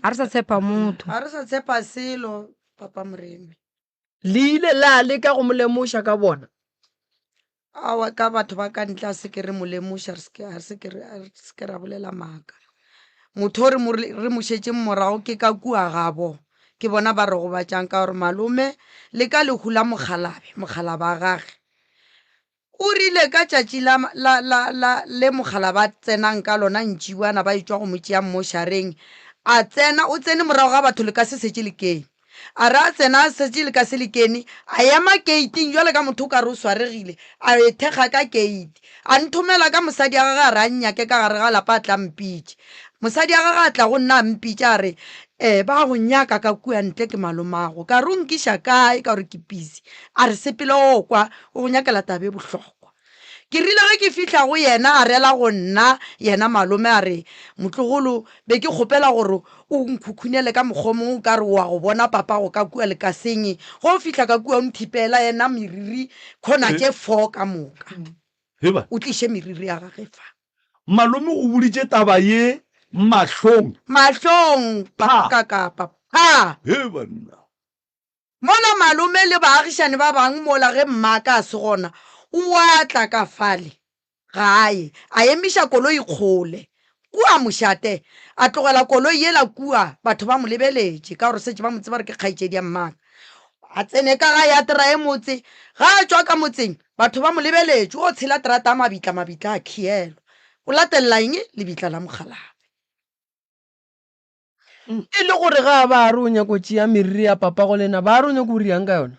a re sa tshepa motho ga re sa tshepa selo papa moremi le ile la leka go mo lemoša ka bona awa ka batho ba ka ntle a se ke re mo lemoša a se ke ra bolela maaka motho o re mošetse morago ke ka kua gabo ke bona ba re go batšang ka gore malome le ka lehu la mokgalaba gage o rile ka tšatši le mokgalaba tsenang ka lona ntšiwana ba etswa go motšea mmošareng a tsena o tsene morago ga batho le ka se setse lekene a re a tsena a setse le ka se lekene a ema keiting jale ka motho o ka re o swaregile a ethekga ka keiti a nthomela ka mosadi a gage a re a nnyake ka gare ga lapa a tla mpitše mosadi a gage a tla go nna a mpitše a re ba go nyaka ka kua ntle ke malomago ka re o nkiša kae ka gore ke busy a re sepele o kwa o go nyakela tabe bohlokwa ke rile ge ke fihla go yena a rela go nna yena malome a re motlogolo be ke kgopela gore o nkhukhunele ka mokgomong o ka re wa go bona papa go ka kua le ka senye go fihla ka kua o nthipela yena meriri kgona tše 4 ka moka o tliše meriri ya gage fa malome o boditše taba ye mahlong ka kapa banna mona malome le baagišane ba bangwe mola ge mmaka a se gona o a tla ka fale gae a emiša koloi kgole kua mošate a tlogela koloi yela kua batho ba mo lebeletše ka gore setse ba motse ba re ke kgaetšedi ya mmaka a tsene ka ga ya tera e motse ga a tswa ka motseng batho ba mo lebeletše o tshela terata a mabitla a khielo o latelela eng lebitla la mogalabe e le gore ga ba a re o nyako tšea meriri ya papa go lena ba a re o nyako o riang ka yona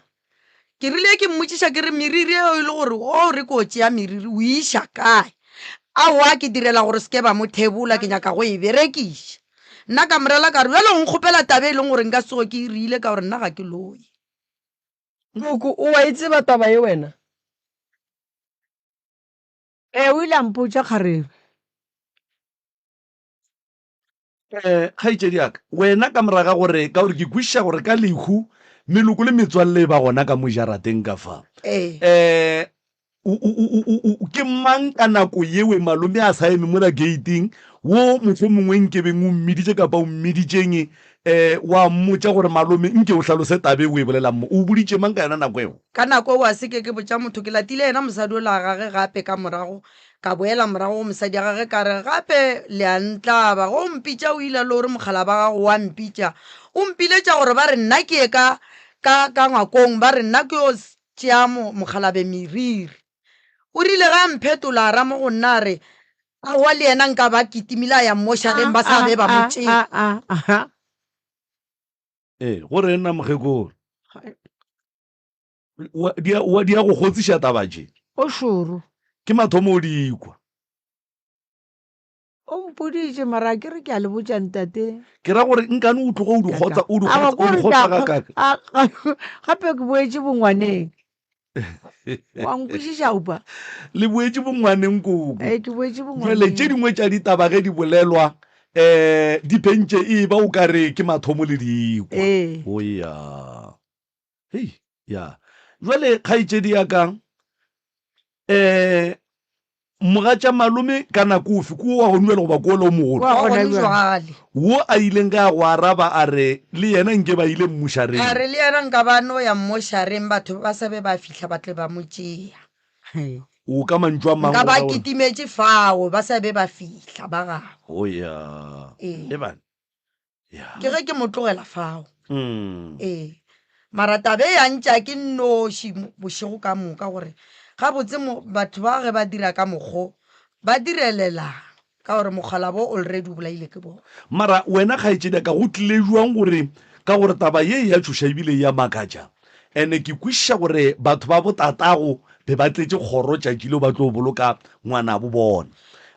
ke rile ke mmotšiša ke re meriri eo e le gore o re ko tšea meriri o iša kae aowa ke direla gore seke ba mo thebola ke nyaka go e berekiša nna ka morela ka re jale nkgopela tabe e leng gore nka sego ke rile ka gore nna ga ke loye koko o wa itse ba taba ye wena o ile a mpotša kgarebe kgaetšedi aka wena ka moraga gore ka gore ke kwešiša gore ka lehu meloko le metswalle ba gona ka mojarateng ka fa ke mang ka nako yewe malome a sa eme mola gating wo motho mongwe nkebeng o mmiditše kapa o mmiditšeng wa mmotša gore malome nke o hlalose tabe o e bolelang mo o boditše mang ka yona nako eo ka nako wa se ke botša motho ke latile yena mosadi o la gage gape ka morago ka boela morago go mosadi ya gage ka re gape le a ntlaba go mpitša o ile le gore mogala ba gago wa mpitša o mpiletša gore ba re nna ke ye ka ngwakong ba re nna ke yo tšea mogalabe meriri o rile ga mphetola a ra mo go nna a re aowa le yena nka ba kitimile a ya mmošareng ba sa be ba motšea gore nna mogekolo di ya go kgotsiša taba je o šoro ke mathomo o dikwa o mpoditše mara ke re ke a le botša ntate ke ra gore nkane o tloga o di kgotsa ga kaka gape ke boetse bongwaneng wa nkwešiša opa le boetse bongwaneng koko ke boetse jale tše dingwe tša ditaba ge di bolelwa di pentše e ba o ka re ke mathomo le dikwa oya hei ya jale kgaetšedi ya kang moga tša malome ka nako ofe ko wa gonuela goba ko le o mogolo wo a ileng ka go araba a re le yena nke ba ile mmošareng a re le yena nka ba no ya mmošareng batho ba sa be ba fitlha ba tle ba mo tšea o ka mantšu a nka ba kitimetše fao ba sa be ba fitlha ba gago oya ebane ke ge ke mo tlogela fao mara tabe ya ntša ke nnoši bošego ka moka gore ga botse batho ba ge ba dira ka mokgo ba direlela ka gore mogala bo already o bolaile ke bona mara wena kgaetšedi ka go tlile jwang gore ka gore taba ye ya tšhoša ebile ya makatša ene ke kwešiša gore batho ba botatago be ba tletše kgoro tšatšile ba tlo boloka ngwana bo bona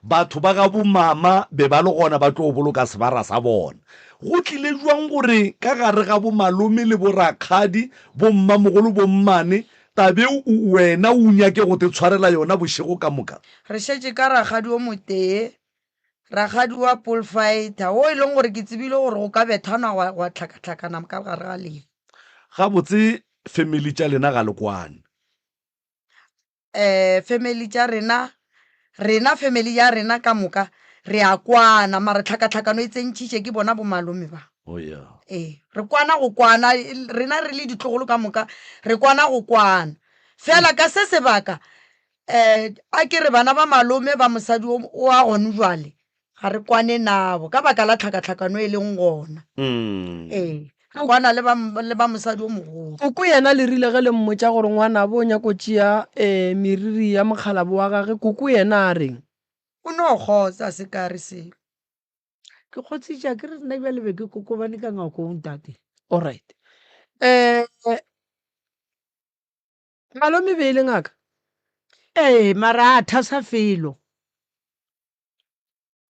batho ba ga bomama be ba le gona ba tlo boloka sebara sa bona go tlile jwang gore ka gare ga bomalome le borakgadi bommamogolo bommane tabe wena o nyake go te tshwarela yona bošego ka moka re šetše ka ragadi o motee ragadi wa bullfighter o e leng gore ke tsebile gore go ka bethanwa wa tlhakatlhakana ka gare ga lefa ga botse family tša lena ga lekwane family tša rena family ya rena ka moka re a kwana mara tlhakatlhakano e tsentšhitše ke bona bomalome ba re kwana go kwana rena re le ditlogolo ka moka re kwana go kwana fela ka se sebaka a ke re bana ba malome ba mosadi o a gone jwale ga re kwane nabo ka baka la tlhakatlhakano e leng gona kwana le ba mosadi o mogolo koko yena le rile ge le mmotša gore ngwana bo o nyako tšea meriri ya mokgalabo wa gage koko yena a reng o no kgotsa se ka re selo ke kgotsitša ke re nna bja lebe ke kokobane ka ngakong tate alright malome be e le ngaka mara a thasa felo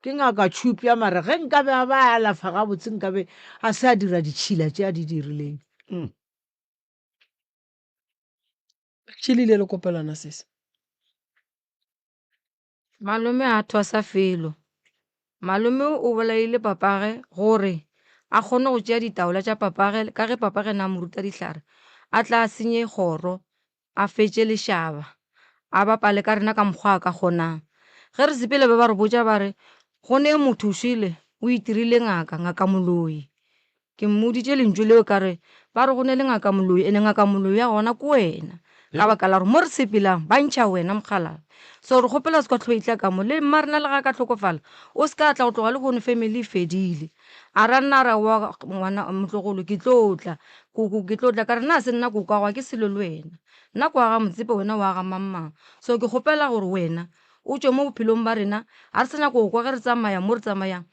ke ngaka tšhupja mara ge nkabe a ba alafa gabotse nkabe a se a dira ditšhila tše a di dirileng tšhilile le kopelana sese malome a thosa felo malome o bolaile papage gore a kgone go tšea ditaola tša papage ka ge papage na moruta dihlare a tla senye kgoro a fetše lešaba a bapale ka rena ka mokgwa a ka kgonang ge re sepele ba re botša ba re go ne motho o šwele o itirile ngaka moloi ke mmoditše lentšu leo ka re ba re go ne le ngaka moloi ene ngaka moloi ya gona ko wena ka baka la gore mo re sepelang ba ntšha wena mogalabe so re kgopela se ka tlhoitla ka mo le mma rena le ga ka tlhokofala o se ka tla go tloga le gone family e fedile a ra nna ra wa ngwana motlogolo ke tlotla koko ke tlotla ka re nna se nna koko a gwa ke selo le wena nna ko aga motsepe wena wa ga mammang so ke kgopela gore wena o tšwe mo bophelong ba rena ga re sena ko kwa ge re tsamaya mo re tsamayang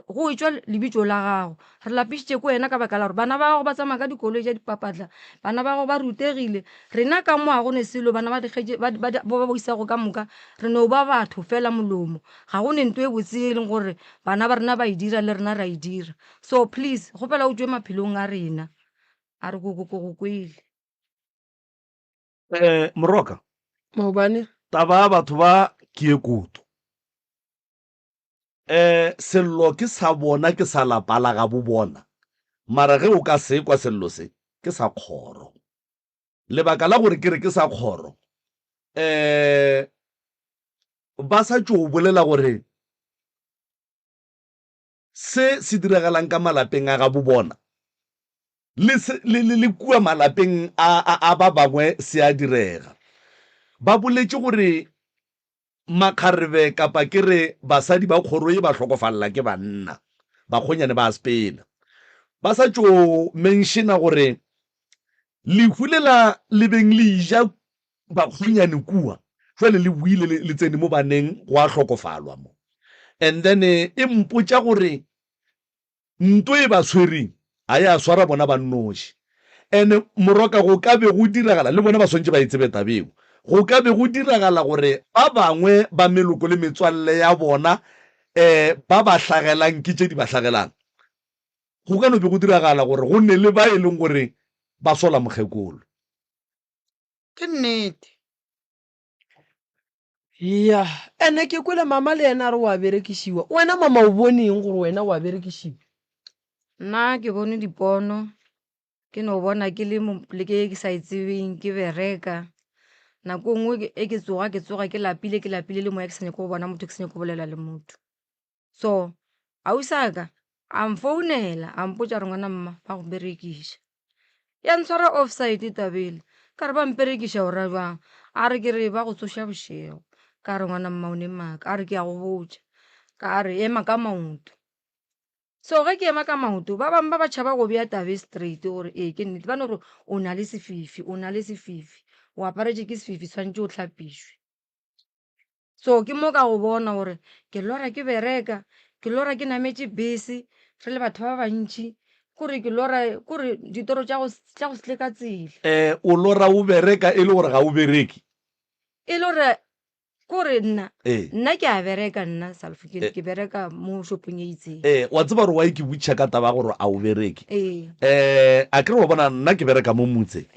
go etswa lebitso la gago re lapišitše ko wena ka baka la gore bana ba gago ba tsamaya ka dikoloi tša dipapatla bana ba gago ba rutegile rena ka mo a gone selo bana ba isa go ka moka re no ba batho fela molomo ga go ne nto e botse e leng gore bana ba rena ba e dira le rena ra e dira so please gopela o tšwe maphelong a rena a re koko go kwele moroka maobane taba batho ba ke e kutu sello ke sa bona ke sa lapala ga bo bona mara ge o ka se kwa sello se ke sa kgoro lebaka la gore ke re ke sa kgoro ba sa tšo bolela gore se diragalang ka malapeng a ga bo bona le kua malapeng a ba bangwe se a direga ba boletse gore makgarebe kapa ke re basadi ba kgoro e ba tlhokofalla ke banna bakgonyane ba Spain ba sa tšo mentiona gore lehu lela le beng le ija bakgonyane kua jwale le buile le tsene mo baneng go a tlhokofalwa mo and then e mpotsa gore nto e ba tshwereng a ya swara bona ba nnoši and moroka go ka be go diragala le bona ba swantse ba itsebe tabeo go ka be go diragala gore ba bangwe ba meloko le metswalle ya bona ba ba hlagelang ke tše di ba hlagelang go ka no be go diragala gore go nne le ba e leng gore ba sola mokgekolo ke nnete ya ene ke kwele mama le ena a re wa berekišiwa wena mama o boneng gore wena wa berekišiwa nna ke bone dipono ke no bona ke le mo pleke ke sa itsebeng ke bereka nako nngwe e ke tsoga ke lapile le moya ke sa nyako go bona motho ke sa nyako go bolela le motho so ausaka a mfounela a mpotsa re ngwana mma ba go berekiša ya ntshwara offside tabele ka re ba mperekiša ora jwang a re ke re ba go tsoša bošego ka re ngwana mma o ne maka a re ke ya go botša ka re ema ka maoto so ge ke ema ka maoto ba bangwe ba ba tšhaba go bea tabe straight gore ke nnete ba ne gore o na le sefifi o aparetse ke sefifi tshwanetse o tlhapišwe so ke mo ka go bona gore ke lora ke bereka ke lora ke nametse bese re le batho ba bantši kore ke lora kore ditoro tša go setle ka tsela o lora o bereka e le gore ga o bereki e le gore kore nna Eh. ke a bereka nna Salfo ke bereka mo shopong e itseng wa tseba gore wa ke botša ka taba gore a o bereki ee a kere wa bona nna ke bereka mo motse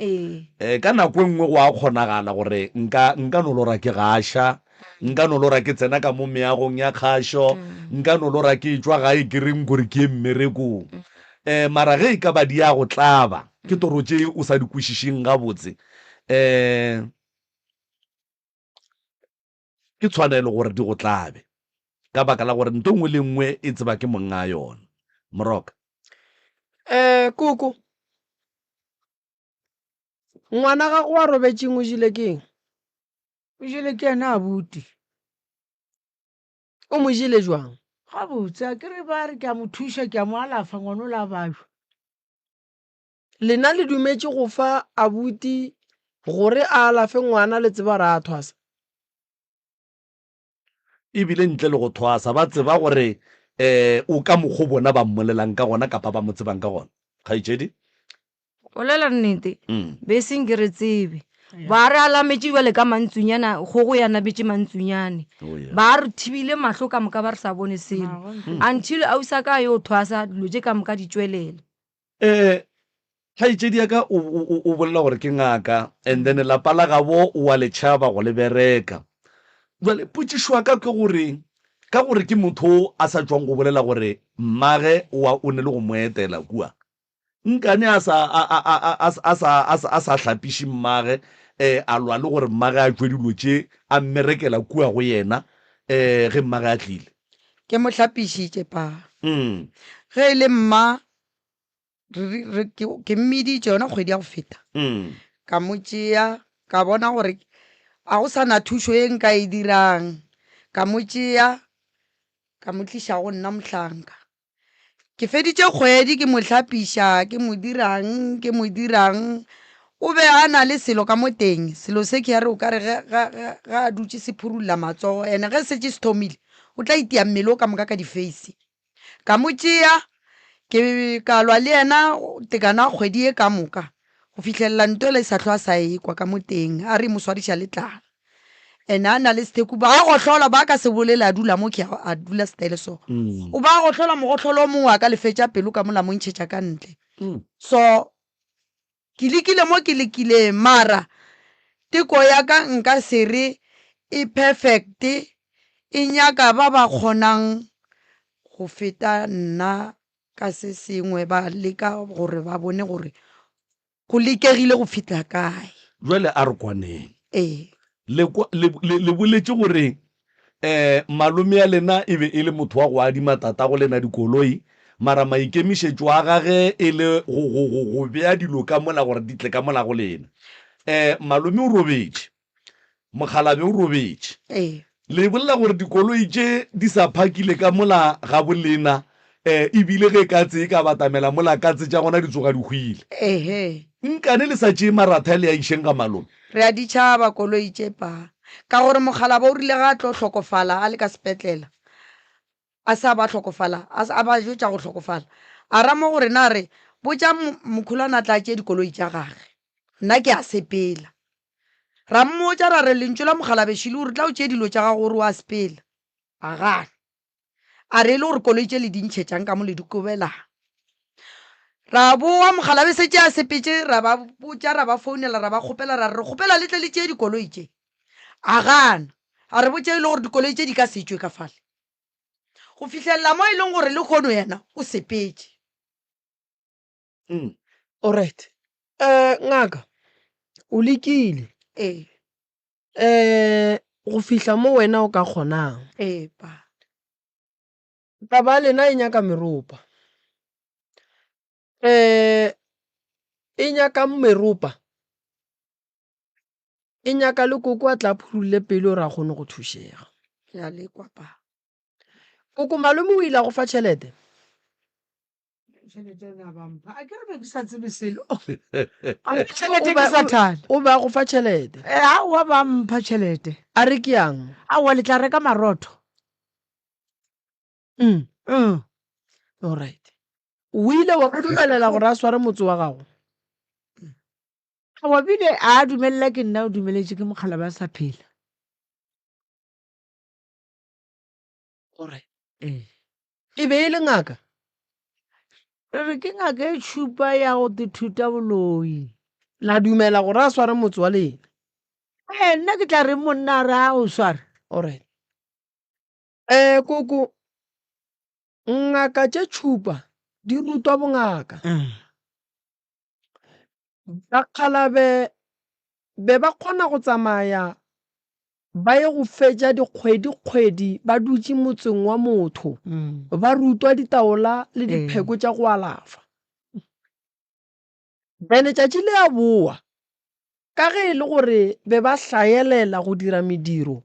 ka nako e nngwe go a kgonagala gore nka no lora ke gaša nka no lora ke tsena ka mo meagong ya kgašo nka no lora ke tswa gae ke reng gore ke mmerekong mara ge e ka ba di ya go tlaba ke toro tše o sa di kwešišeng gabotse ke tshwanelo gore di go tlabe ka baka la gore nto nngwe le nngwe e tseba ke monga yona moroka koko ngwana ga go a robetseng o jile keng o jele ke ena abuti o mo jile jwang ga botse a kere ba re ke a mo thuša ke a mo alafa ngwana o la bajwa lena le dumetse go fa abuti gore a alafe ngwana le tseba re a thwasa ebile ntle le go thwasa ba tseba gore o ka mokgo bona ba mmolelang ka gona kapa ba mo tsebang ka gona kgaitsedi o lela nnete be seng ke re tsebe ba re alametse jale ka mantsunyana go ya nabetse mantsunyane ba re thibile mahlo ka moka ba re sa bone selo until ausa ka yo thwasa dilo tše ka moka di tswelela kgaitsedi ya ka o bolela gore ke ngaka and then lapa la gabo o wa letšhaba go le bereka jale potšišwa ka ke gore ke motho a sa tswang go bolela gore mmage o ne le go moetela kua nkane a sa hlapiše mmage a lwa le gore mmage a tšwe dilo tše a mmerekela kua go yena ge mmage a tlile ke mo hlapišitše pa ge e le mma ke mmiditše yona kgwedi ya go feta ka mo tšea ka bona gore a go sana thušo e nka e dirang ka mo tšea ka mo tliša go nna Mohlanka ke feditše kgwedi ke mo hlapiša ke mo dirang o be a na le selo ka mo teng selo se ke ya re o ka re ga a dutse se phurula matsogo ene ge se tše se thomile o tla itia mmele o ka moka ka di-face ka mo tšea ke ka lwa le yena tekana kgwedi e ka moka go fitlhelela nto le sa tlhoa sa ekwa ka mo teng a re mo swadiša letlala ene a na le setheku ba go tlhola ba ka se bolele a dula mo ke a dula style so o ba go tlhola mogotlholo o mongwe a ka lefetša pelo ka mola mo ntšhetša ka ntle so ke lekile mara teko ya ka nka sere e perfect e nyaka ba ba kgonang go feta nna ka se sengwe ba leka gore ba bone gore go lekegile go fitla kae jwale a re kwaneng le boletse gore malome ya lena e be e le motho wa go adima tata go lena dikoloi mara maikemišetšo a gage e le go bea dilo ka mola gore di tle ka mola go lena malome o robetše mokgalabe o robetše le bolela gore dikoloi tše di sa phakile ka mola ga bolena ebile ge katse e ka batamela mola katse tša gona di tsoga di hwile ehe nkane le sa tšee maratha le a išeng ka malome re a ditšhaba koloi tše pa ka gore mogala ba o rile ga a tlo hlokofala a le ka sepetlela a sa ba hlokofala a ba jotša go hlokofala a ra mo gore na re botša mokgolwana tla tše dikoloi tša gage nna ke a sepela ra mmotša ra re lentso la mogala bešile ore tla o tše dilo tša gago gore o a sepela a gana a re e le gore koloi tše le dintšhetšang ka mo le dikobelang ra boa mogala be setse a sepetse ra ba botša ra ba founela ra ba kgopela ra re kgopela letle le tše dikoloi tše a gana a re botša e le gore dikoloi tše di ka setswe ka fale go fitlhelela mo e leng gore le kgono yena o sepetse alright ngaka o lekile go fihla mo wena o ka kgonang pa taba lena e nyaka meropa e nyaka meropa e nyaka le koko a tla phulule pele o ra kgone go thušega ya lekwa pa koko malome o ile a go fa tšhelete o be a go fa tšhelete aowa ba mpha tšhelete a re ke yang aowa le tla reka marotho alright o ile wa go dumelela gore a sware motse wa gago aowa bile a dumelela ke nna o dumeletše ke mogala ba sa phela alright e be e le ngaka re re ke ngaka e tšhupa ya go dithuta boloi la dumela gore a sware motse wa lena nna ke tla re monna re a o sware alright koko ngaka tše tšhupa di rutwa bongaka bakgalabe be ba kgona go tsamaya ba ye go fetša dikgwedi ba dutše motseng wa motho ba rutwa ditaola le dipheko tša go alafa bene tšatši le a boa ka ge e le gore be ba hlaelela go dira mediro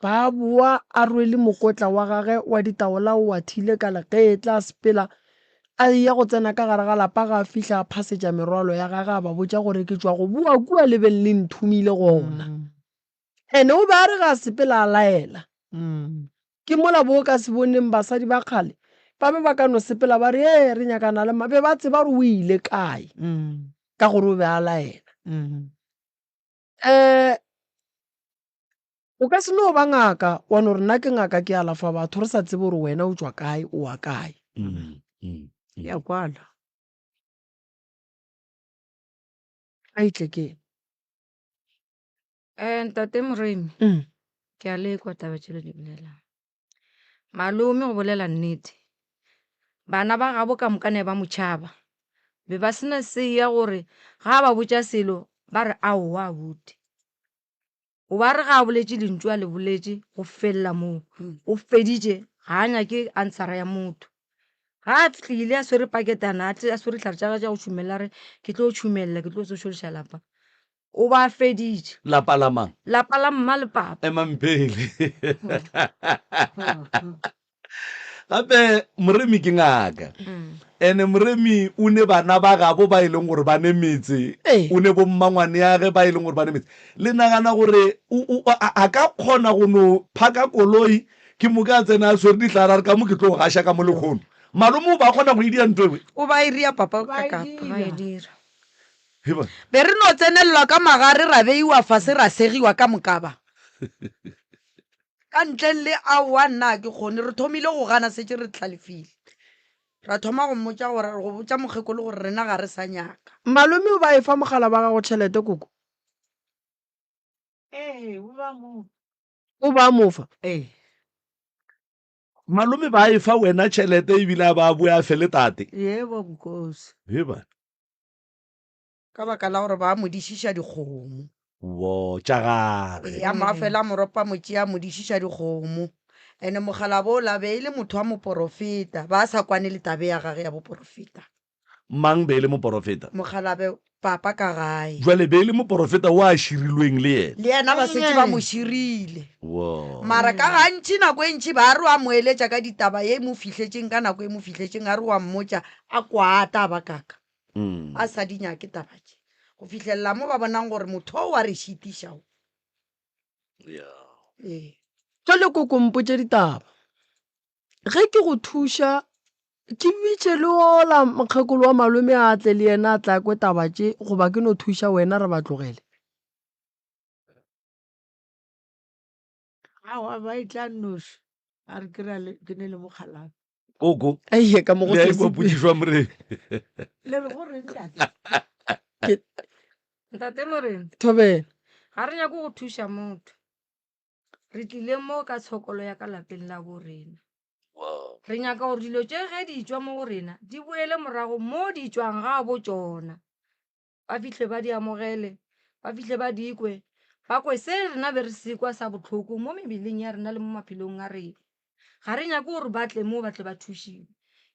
ba boa a rwele mokotla wa gage wa ditaola o a thile ka legetla a sepela a ya go tsena ka gare ga lapa ga a fihla a phasetša merwalo ya gage a ba botša gore ke tšwa go bua kua lebeng le nthumile gona ene o be a re ga a sepela a laela ke mola bo ka se boneng basadi ba kgale ba be ba ka no sepela ba re re nyakana le be ba tseba gore o ile kae ka gore o be a laela o ka se no ba ngaka wa no re nna ke ngaka ke alafa batho re sa tsebe gore wena o tswa kae o wa kae ya kwala a itle ke ntate Moremi ke a lekwa taba tšele di bolelang malome go bolela nnete bana ba gabo ka mokane ba motšhaba be ba sena se ya gore ga ba botša selo ba re aowa abuti o ba re ga a boletše lentšu a le boletše go felela moo o feditše ga a nyake answera ya motho ga a tlile a swere paketana a swere tlhare tša go tšhumelela re ke tlo tšhumelela ke tlo sošodiša lapa o ba feditše lapa la mang lapa la mma le papa emampele gape Moremi ke ngaka ene Moremi o ne bana ba gabo ba e leng gore ba ne metse o ne bo mmangwane ya ge ba e leng gore ba ne metse le nagana gore a ka kgona go no phaka koloi ke mo ka tsena a swere ditlhare re ka mo ke tlo go gaša ka mo lekgono malome o ba kgona go idia ntwe o ba e ria papa ka ba e dira be re no tsenelelwa ka magare ra beiwa fase ra segiwa ka mokaba ka ntle le aowa nna ke kgone re thomile go gana setse re tlhalefile ra thoma go mmotša gore go botša mokgekolo gore rena ga re sa nyaka malome o ba e fa mogala ba gago tšhelete koko o ba mofa malome ba e fa wena tšhelete ebile a ba bue a fele tate yebo nkosi ka baka la gore ba modišiša dikgomo wo tša gage ya moafela moropa motši a modišiša dikgomo ene mogala bo la be e le motho wa moporofeta ba sa kwane le tabe ya gage ya boporofeta mang be le moporofeta mogalabe papa ka gae jwale be e le moporofeta o a širilweng le ena le ena ba setse ba mo širile Wow. mara ka gantši nako e ntšhi ba re wa mo eletša ka ditaba ye mo fihletseng ka nako e mo fihletseng a re wa mmotša a kwata ba kaka Mm. a sa di nyake tabatše go fitlhelela mo ba bonang gore motho o wa re šitišao Yeah. ee jale kokompotse ditaba ge ke go thuša ke bitše le ola mokgekolo wa malome a tle le yena a tla kwe taba tše goba ke no thuša wena re ba tlogele aowa ba e tla nnoši a re ke ne le mokgalane Koko aie ka mo go le a se sepe. ikwapotsišwa more le re gore ntate Ntate Morena, Thobela ga re nyako go thuša motho. Re tlile mo ka tshokolo ya ka lapeng la bo rena. Re nyaka gore dilo tše ge di tšwa mo go rena di boele morago mo di tšwang ga bo tšona. Ba fihle ba di amogele, ba fihle ba di kwe, ba kwe se rena be re sekwa sa botlhoko mo mebeleng ya rena le mo maphelong a rena. Ga re nyake gore ba tle mo ba tle ba thušiwe.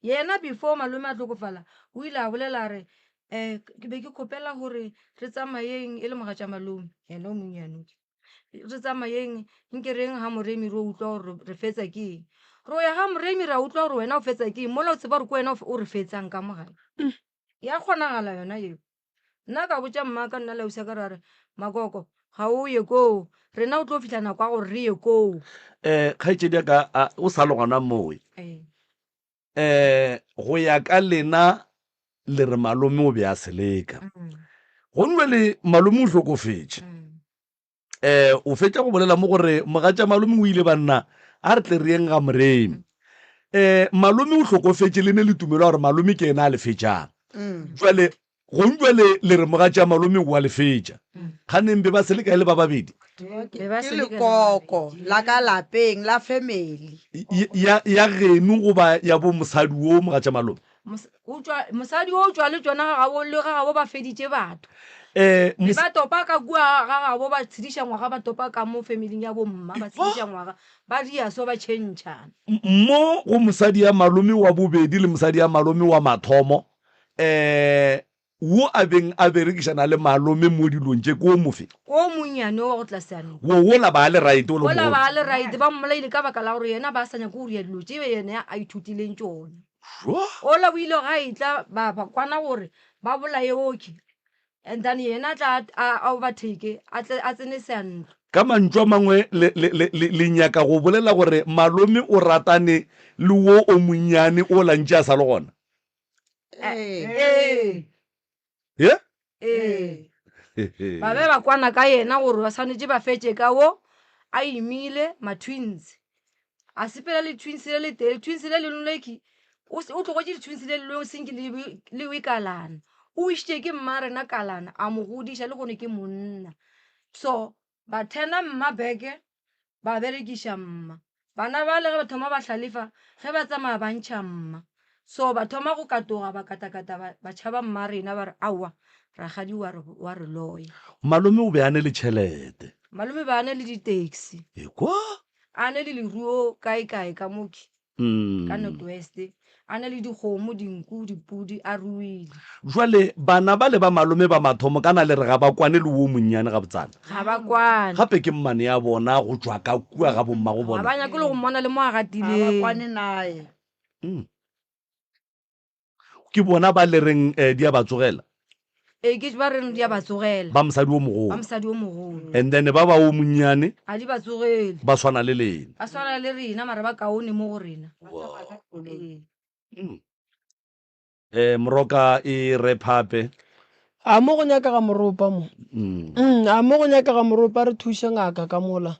Yena before malome a tlokofala o ile a bolela re ke be ke kgopela gore re tsamayeng e le mogatša malome yena o monnyane re tsamayeng nke reng ga moremi re utlwa gore re fetsa ke eng ro ya ga moremi ra utlwa gore wena o fetsa ke eng mola o tseba gore ko wena o re fetsang ka mogae ya kgonagala yona eo nna ka botša mmaka nna lausa ka rare makoko ga o ye koo rena o tlo fitlhana kwa gore re ye koo kgaitsedi ya ka o sa le gona moe go ya ka lena le re malome o be a seleka go nwe le malome o hlokofetše o fetša go bolela mo gore mogatša malome o ile banna a re tle re yeng ga moremi malome o hlokofetše le ne le tumelo gore malome ke ena a le fetšang jwale gongwe le re mogatša malome o a le fetša kganeng be ba seleka e le ba babedi ke lekoko la ka lapeng la family ya geno goba ya bo mosadi o mogatša malome mosadi o tšwa le tšona le ga gabo ba feditše batho be ba topa ka kua ga gabo ba tshediša ngwaga ba topa ka mo familing ya bomma ba tshediša ngwaga ba dia so ba tšhentšhana mo go mosadi ya malome wa bobedi le mosadi ya malome wa mathomo wo a beng a berekišana le malome mo dilong tše ko mofe ko monnyane wa go tlaseane wo la ba le right o le ola mogolo ba le right ba mmolaile ka baka la gore yena ba sa nyako gore ya dilo tše yena a ithutileng tšone ola o ile ga itla ba kwana gore ba bolaye oke and then yena tla a overtake a tsene seantlo ka mantšu a mangwe le nyaka go bolela gore malome o ratane le wo o monnyane o lantše a sa le gona ba be ba kwana ka yena gore ba swanetse ba fetše ka wo a imile ma-twins a sepela le twins le le tee twins le lenoleki o tlogotše di-twins le le senke le o ikalana o išitše ke mma rena kalana a mo godiša le gone ke monna so ba thena mma beke ba berekiša mma bana ba le ge ba thoma ba hlalefa ge ba tsamaya ba ntšha mma so ba thoma go katoga ba katakata ba tšhaba mma rena ba re aowa ragadi wa re loya malome o be a ne le tšhelete malome ba ne le di-taxi ekwa a ne le leruo kae ka moki ka northwest a ne le dikgomo dinku dipudi a ruile jwale bana ba le ba malome ba mathomo kana le re ga ba kwane le wo monnyane ga botsana ga ba kwane gape ke mmane ya bona go tšwa ka kua ga bomma go ga bona ba nyake le go mmona le mo a ba gatileng kwane naye ke bona ba le reng di a ba tsogela ke ba reng di a ba tsogela ba mosadi o ba mogolo mosadi o mogolo and then ba ba o monnyane a di ba tsogele ba tshwana le lena ba swana le rena mara ba kaone mo go rena moroka e re phape a mo go nyakega moropa mo a mo go nyakega moropa re thuše ngaka ka mola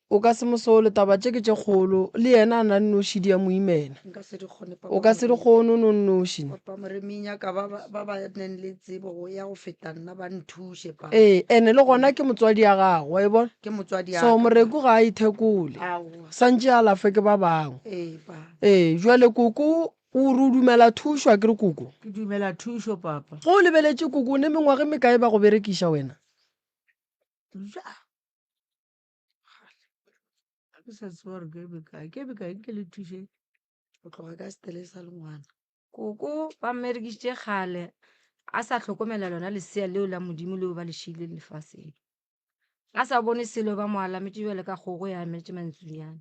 o ka se mosole taba tše ke tše kgolo le yena a na nnošidi ya moimena nka se di kgone o ka se di kgone o no nnošine papa moreminyaka ba ba neng le tsebo go ya go feta nna ba nthuše pa ene le gona ke motswadi ya gago wa e bona ke motswadi so moreku ga a ithekole santše a lafe ke ba bangwe jwale koko o re o dumela thušwa ke re koko ke dumela thušo papa go o lebeletše koko ne mengwage mekae ba go berekiša wena ke sa tseba gore ke bekae ke le thuše go tloga ka setele sa le ngwana koko ba mmerekisitše kgale a sa tlhokomela lona lesea leo la modimo leo ba le šiile lefaseng a sa bone selo ba mo alametse jale ka kgogo ya ametse mantswenyana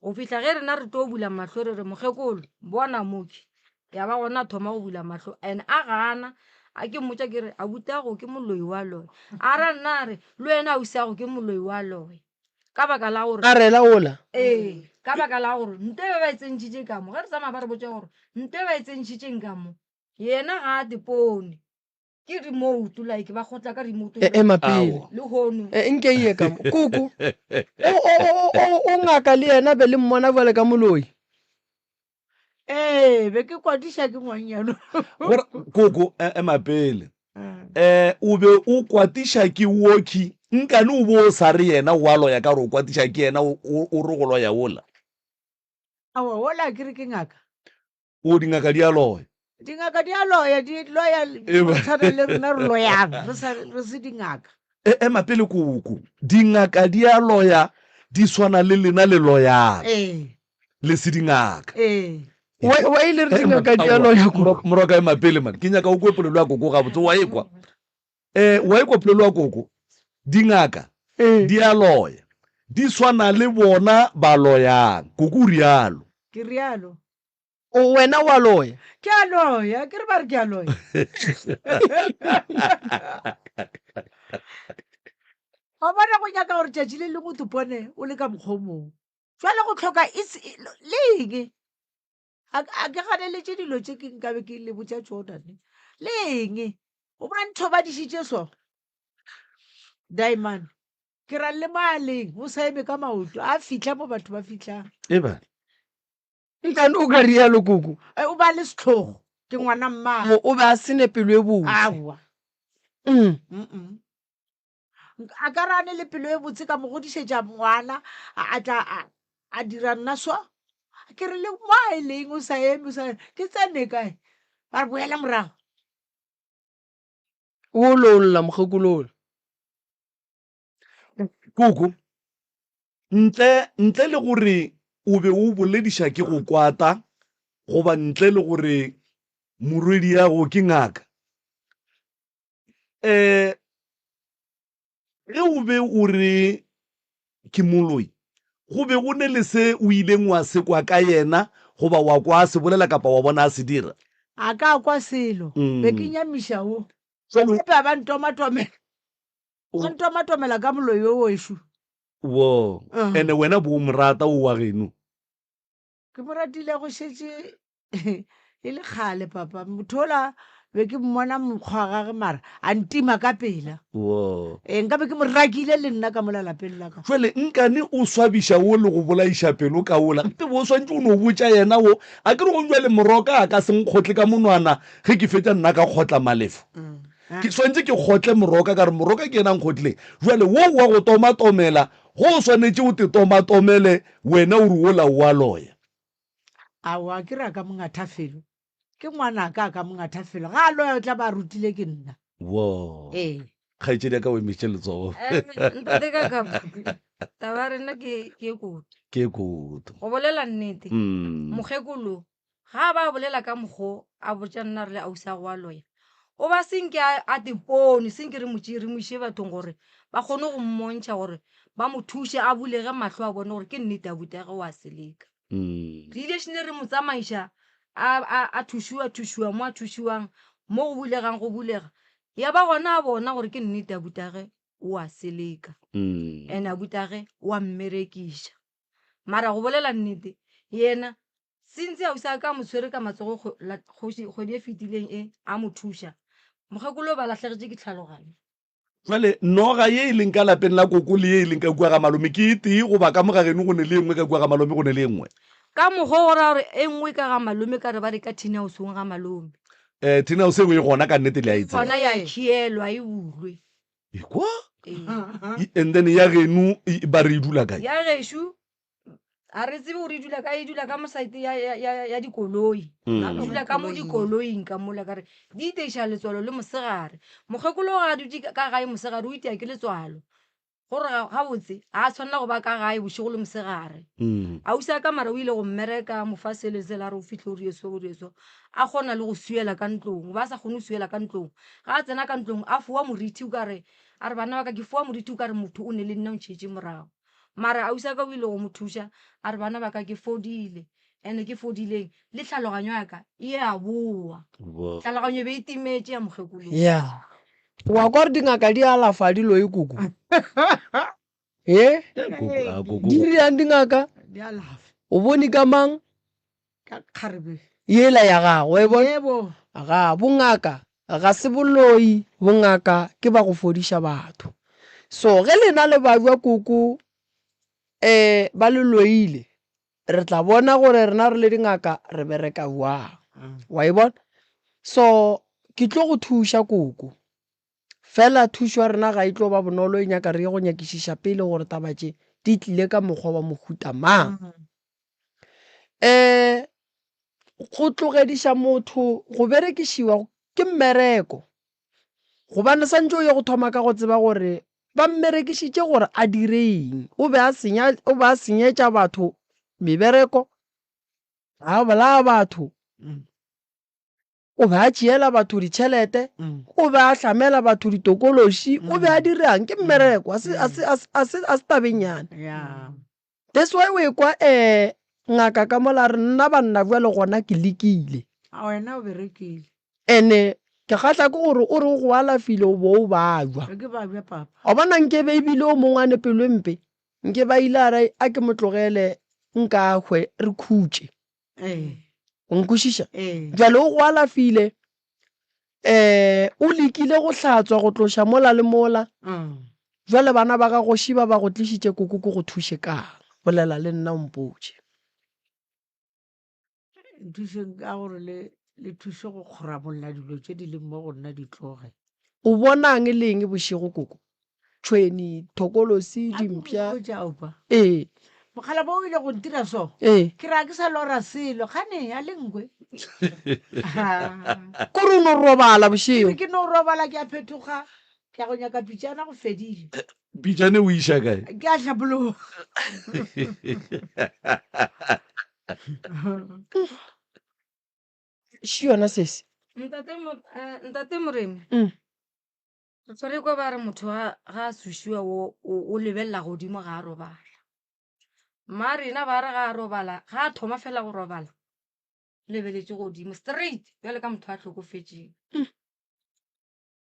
go fitlha ge rena re tlo bula mahlo re re mokgekolo bona moki ya ba gona thoma go bula mahlo and a gana a ke mmotsa ke re abutago ke moloi wa loe a ra nna re le wena a usago ke moloi wa loe ka baka la gore a rela ola ka baka la gore ntebe ba e tsentšhitše ka mo ge re tsamaya ba re botse gore ntebe ba e tsentšhitšeng ka mo yena ga a dipone ke remote like ba gotla ka remote mapele le hono nke iye ka mo kuku o ngaka le yena be le mmona jale ka moloi be ke kwadiša ke ngwanyano koko emapele o be o kwatiša ke woki nkane o bo o sa re yena wa loya ka gore o kwatiša ke yena o re go loya ola awa ola ke re ke ngaka o dingaka di a loya dingaka di a loya di loya tshwana le rena re loyang re se dingaka emapele koko dingaka di a loya di swana le lena le loyang le se dingaka wa ile re dingaka di a loya moroka emapele man ke nyaka o kwe polelo ya koko gabotse wa ekwa polelo ya koko dingaka di a loya di swana le bona ba loyang koko o rialo ke rialo wena wa loya ke a loya ke re ba re ke a loya ga bona go nyaka gore tšatši le le motho pone o le ka mokgomong jale go tlhoka leng a ke ganeletse dilo tše ke nkabe ke le botša Jordan leng o ba ntho ba dišitše so diamond ke ra le maleng o sa eme ka maoto a fitlha mo batho ba fitlhang nkane o ka rialo kuku o ba le setlhogo ke ngwana mmago o be a sene pelo e botse awa a ka rane le pelo e botse ka mo godišetša ngwana a tla a dira nna swa ke re le mo a eleng o sa eme ke tsene kae ba re boela morago o lolola mokgekolola koko ntle le gore o be o bolediša ke go kwata goba ntle le gore morwedi yago ke ngaka ge o be o re ke moloi go be go ne le se o ileng wa se kwa ka yena goba wa kwa se bolela kapa wa bona a se dira a ka kwa selo be ke nyamiša o epe ba ntomatomela ka moloi o wešo wo ene wena bo o morata o wa geno ke mo ratile go šetše e le kgale papa motho ola be ke mmona mokgwa gage mara a ntima ka pela nka be ke mo rakile le nna ka mola lapeng la ka jale nkane o swabiša o le go bolaiša pelo ka ola mpe bo swantse o no botša yena o a ke re go jale moroka a ka senkgotle ka monwana ge ke fetša nna ka kgotla malefo ke swantse ke kgotle moroka ka re moroka ke ena nkgotleng jale wo wa go tomatomela go o swanetse o te tomatomele wena o re ola wa loya awa ke re a ka mongathafelo ke ngwana ka mongathafelo ga a loya o tla ba rutile ke nna kgaetšedi ya ka o emetše letsogo ntate ka kapa taba rena ke kutu go bolela nnete mokgekolo ga ba bolela ka mokgo a botša nna re le ausa go a loya o ba senke a dipone senke re moše bathong gore ba kgone go mmontšha gore ba mo thuše a bulege mahlo a bone gore ke nnete a butage wa seleka re ile šene re mo tsamaiša a thušiwa mo a thušiwang mo go bulegang go bulega ya ba gona a bona gore ke nnete a butage wa seleka and a butage wa mmerekiša mara go bolela nnete yena sentse a usa ka motshwere ka matsogo kgwedi e fetileng a mo thuša mokgekolo ba latlhegetše ke tlhaloganyo jale noga ye e leng ka lapeng la koko le ye e leng ka kua ga malome ke e tee goba ka mogageno go ne le engwe ka kua ga malome go ne le engwe ka mokgwa go raya gore e nngwe ka ga malome ka re ba re ka tinaosong ga malome tinaose engwe e gona ka nnete le a etse gona ya khielwa e bulwe ekwa and then ya genu ba re e dula kae ya gešo a re tsebe gore e dula ka mosaete ya dikoloi e dula ka mo dikoloing ka mola kare di iteiša letswalo le mosegare mokgekolo ga a dutse ka gae mosegare o itea ke letswalo gore ga botse a tshwanela go ba ka gae bošego le mosegare ausi ka mara o ile go mmereka mofaseletse la re o fitlhe o rieso a kgona le go suela ka ntlong ba sa kgone go suela ka ntlong ga a tsena ka ntlong a fowa moriti o kare a re bana ba ka ke fowa moriti o kare motho o ne le nna o ntšhetše morago mara ausi ka o ile go mo thuša a re bana ba ka ke fodile ene ke fodileng le tlhaloganyo yaka e a boa tlhaloganyo be e timetše ya mokgekolo ya wa kwa re dingaka di alafa dilo e kuku di riang dingaka di alafa o bone ka mang ka kgarebe yela ya gagwe e bone yebo ga bongaka ga se boloi bongaka ke ba go fodiša batho so ge lena le bajwa kuku ba le loile re tla bona gore rena re le dingaka re bereka jwang wa e bona so ke tlo go thuša kuku fela thušo ya rena ga e tlo ba bonolo e nyaka re ye go nyakišiša pele gore tabatše di tlile ka mokgwa wa mohuta mang go tlogediša motho go berekišiwa ke mmereko gobane santse o ye go thoma ka go tseba gore ba mmerekišitše gore a direng o be a senyetša batho mebereko a bolaya batho o be a tšeela batho ditšhelete o be a hlamela batho ditokološi o be a dirang ke mmereko a se tabenyane that's why o ekwa ngaka ka mola re nna banna bjale gona ke lekile a wena o berekile ene ke kgatla ke gore o re go alafile o bo o bajwa ke ba bja papa a bona nke be ebile o mongwe ane pelwempe nke ba ile a ke motlogele nka hwe re khutše o nkwešiša jale o go alafile o lekile go hlatswa go tloša mola le mola jale bana ba ga go šiba ba go tlišitše koko ko go thuše kang bolela le nna mpotše thušeng ka gore le thuše go kgorabolla dilo tše di leng mo go nna di tloge o bonang leng bošego koko tšhweni thokolosi dimpša mokgala bo o ile go ntira so ke ra ke sa lora selo kgane a le nkwe kore o no robala bošego ke no robala ke a phethoga ke a go nyaka pitšana go fedile pitšane o iša kae ke a tlhabologa še yona sese ntate moremi re tshware kwa ba re motho ga a sušiwa o lebelela godimo ga a robala mma rena ba re ga a robala ga a thoma fela go robala lebeletše godimo straight bjale ka motho a tlhokofetšeng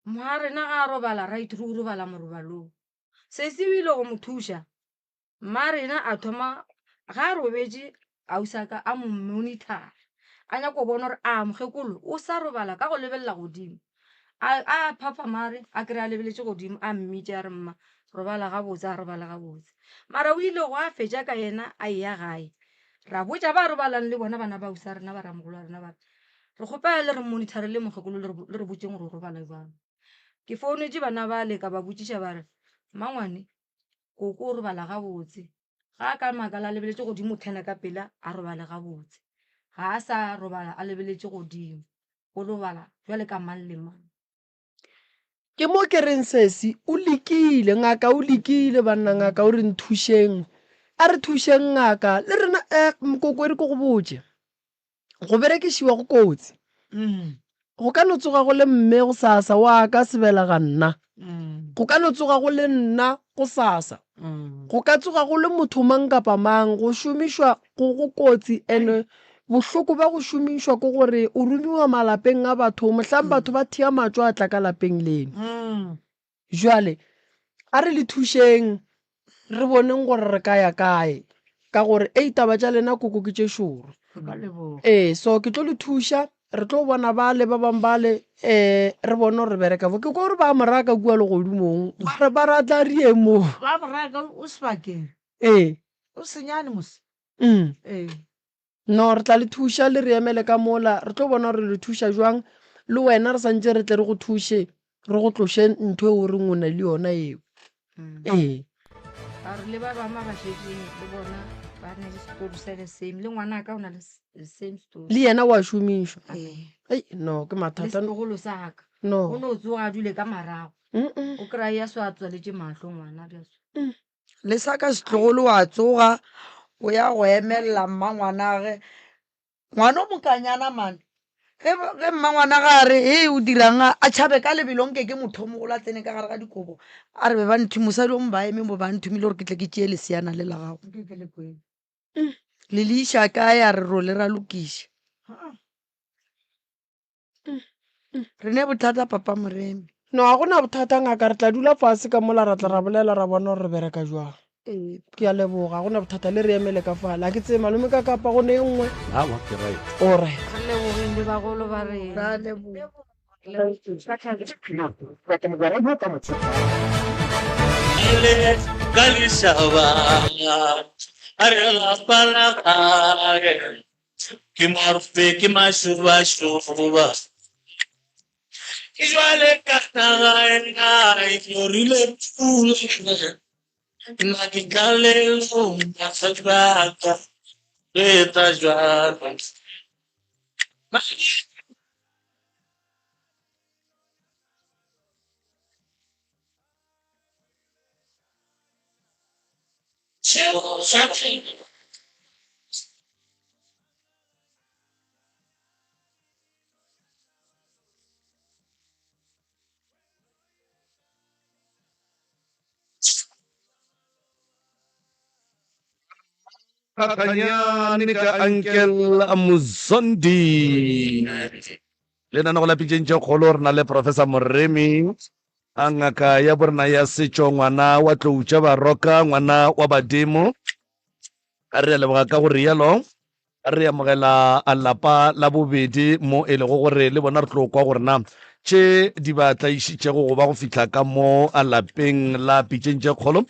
mma rena ga a robala right re o robala morobalong se se bile go mo thuša mma rena a thoma ga a robetše ausaka a mo monitor a nyako go bona gore a mokgekolo o sa robala ka go lebelela godimo a phapha mare a kry a lebeletše godimo a mmitše a re mma robala gabotse a robala gabotse mara o ile go a fetša ka yena a eya gae ra botša ba robalang le bona bana ba ausa rena ba ramogolo a rena ba re kgopela le re monitore le mokgekolo le re botseng gore o robala jang ke founetse bana ba le ka ba botšiša ba re mmangwane koko o robala gabotse ga a ka makala a lebeletše godimo thena ka pela a robala gabotse ga a sa robala a lebeletše godimo o robala jwale ka mang le mang ke mo ke reng sesi o lekile ngaka o lekile banna ngaka o re nthušeng a re thušeng ngaka le rena mokoko re ko go botse go berekišiwa go kotsi go ka no tsoga go le mme go sasa wa ka sebela ga nna go ka no tsoga go le nna go sasa go ka tsoga go le motho mang kapa mang go šomišwa go kotsi ene bohloko ba go šomišwa ke gore o rumiwa malapeng a batho mohlang batho ba thia matšo a tla ka lapeng leno jwale a re le thušeng re boneng gore re ka ya kae ka gore taba tša lena koko ke tše šoro so ke tlo le thuša re tlo bona bale ba bang bale re bone re bereka ke gore ba moraka kua le godimong ba ratla rie mo ba moraka o sebakeng o senyane mose no re tla le thuša le re emele ka mola re tlo bona re le thuša jwang le wena re santse re tle re go thuše re go tloše ntho e o reng o na le yona eo a re le ba bama ba šetseng le bona ba ne le sekolo sa le same le ngwana ka o na le same story le yena wa šomišwa no ke le mathata sekolo sa ka no o ne o tsoga a dule ka marago o kry-a so a tswaletše mahlo ngwana bjaso le sa ka setlogolo wa tsoga o ya go emelela mmangwanage ngwana o mokanyana mane ge mmangwana ga a re e o dirang a tšhabe ka lebelong ke mothomogolo a tsene ka gare ga dikobo a re be ba ntho mosadi o mo ba eme mo ba nthomile gore ke tle ke tšee leseana le la gago le leiša kae a re ro le ra lokiša re ne bothata papa Moremi no ga gona bothata ngaka re tla dula fase ka mola ra tla ra bolela ra bona gore re bereka jwang ke a leboga ga gona bothata le re emele ka fale a ke tseye malome ka kapa go ne e nngwe alright re lebogile bagolo ba re ra leboga Ke morfe ke mashuba Ijwale katanga yorile pula na kikale lumba sagrada eta jwala Kakanyane ka Uncle Muzondi le nana go lapitšeng tše kgolo re na le Professor Moremi a ngaka ya borena ya setšo ngwana wa tloutša baroka ngwana wa badimo a re a leboga ka gore yalo a re amogela a lapa la bobedi mo e lego gore le bona re tlo kwa gorena tše di ba tlaišitšego go ba go fitlha ka mo a lapeng la pitšeng tše kgolo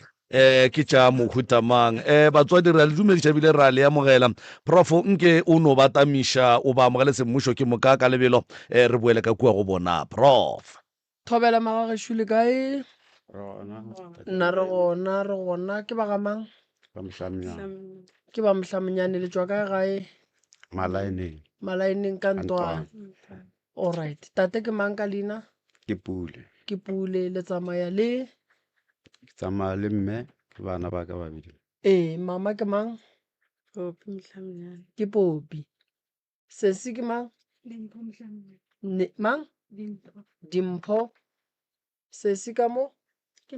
ke tša mohutamang batswadi re a le dumediša bile re a le amogela profo nke o no batamiša o ba amogele semmušo ke moka ka lebelo re boele ka kua go bona prof thobela magagesho le kae nna re gona ke ba gamang ke ba mohlamenyane le tswa kae gae malaeneng ka ntwana alright tate ke mang ka leina ke Pule le tsamaya le ke tsamaya le mme ke bana ba ka babedi mama ke mang ke Popi sesi ke mang mang Dimpho sesi ka mo ke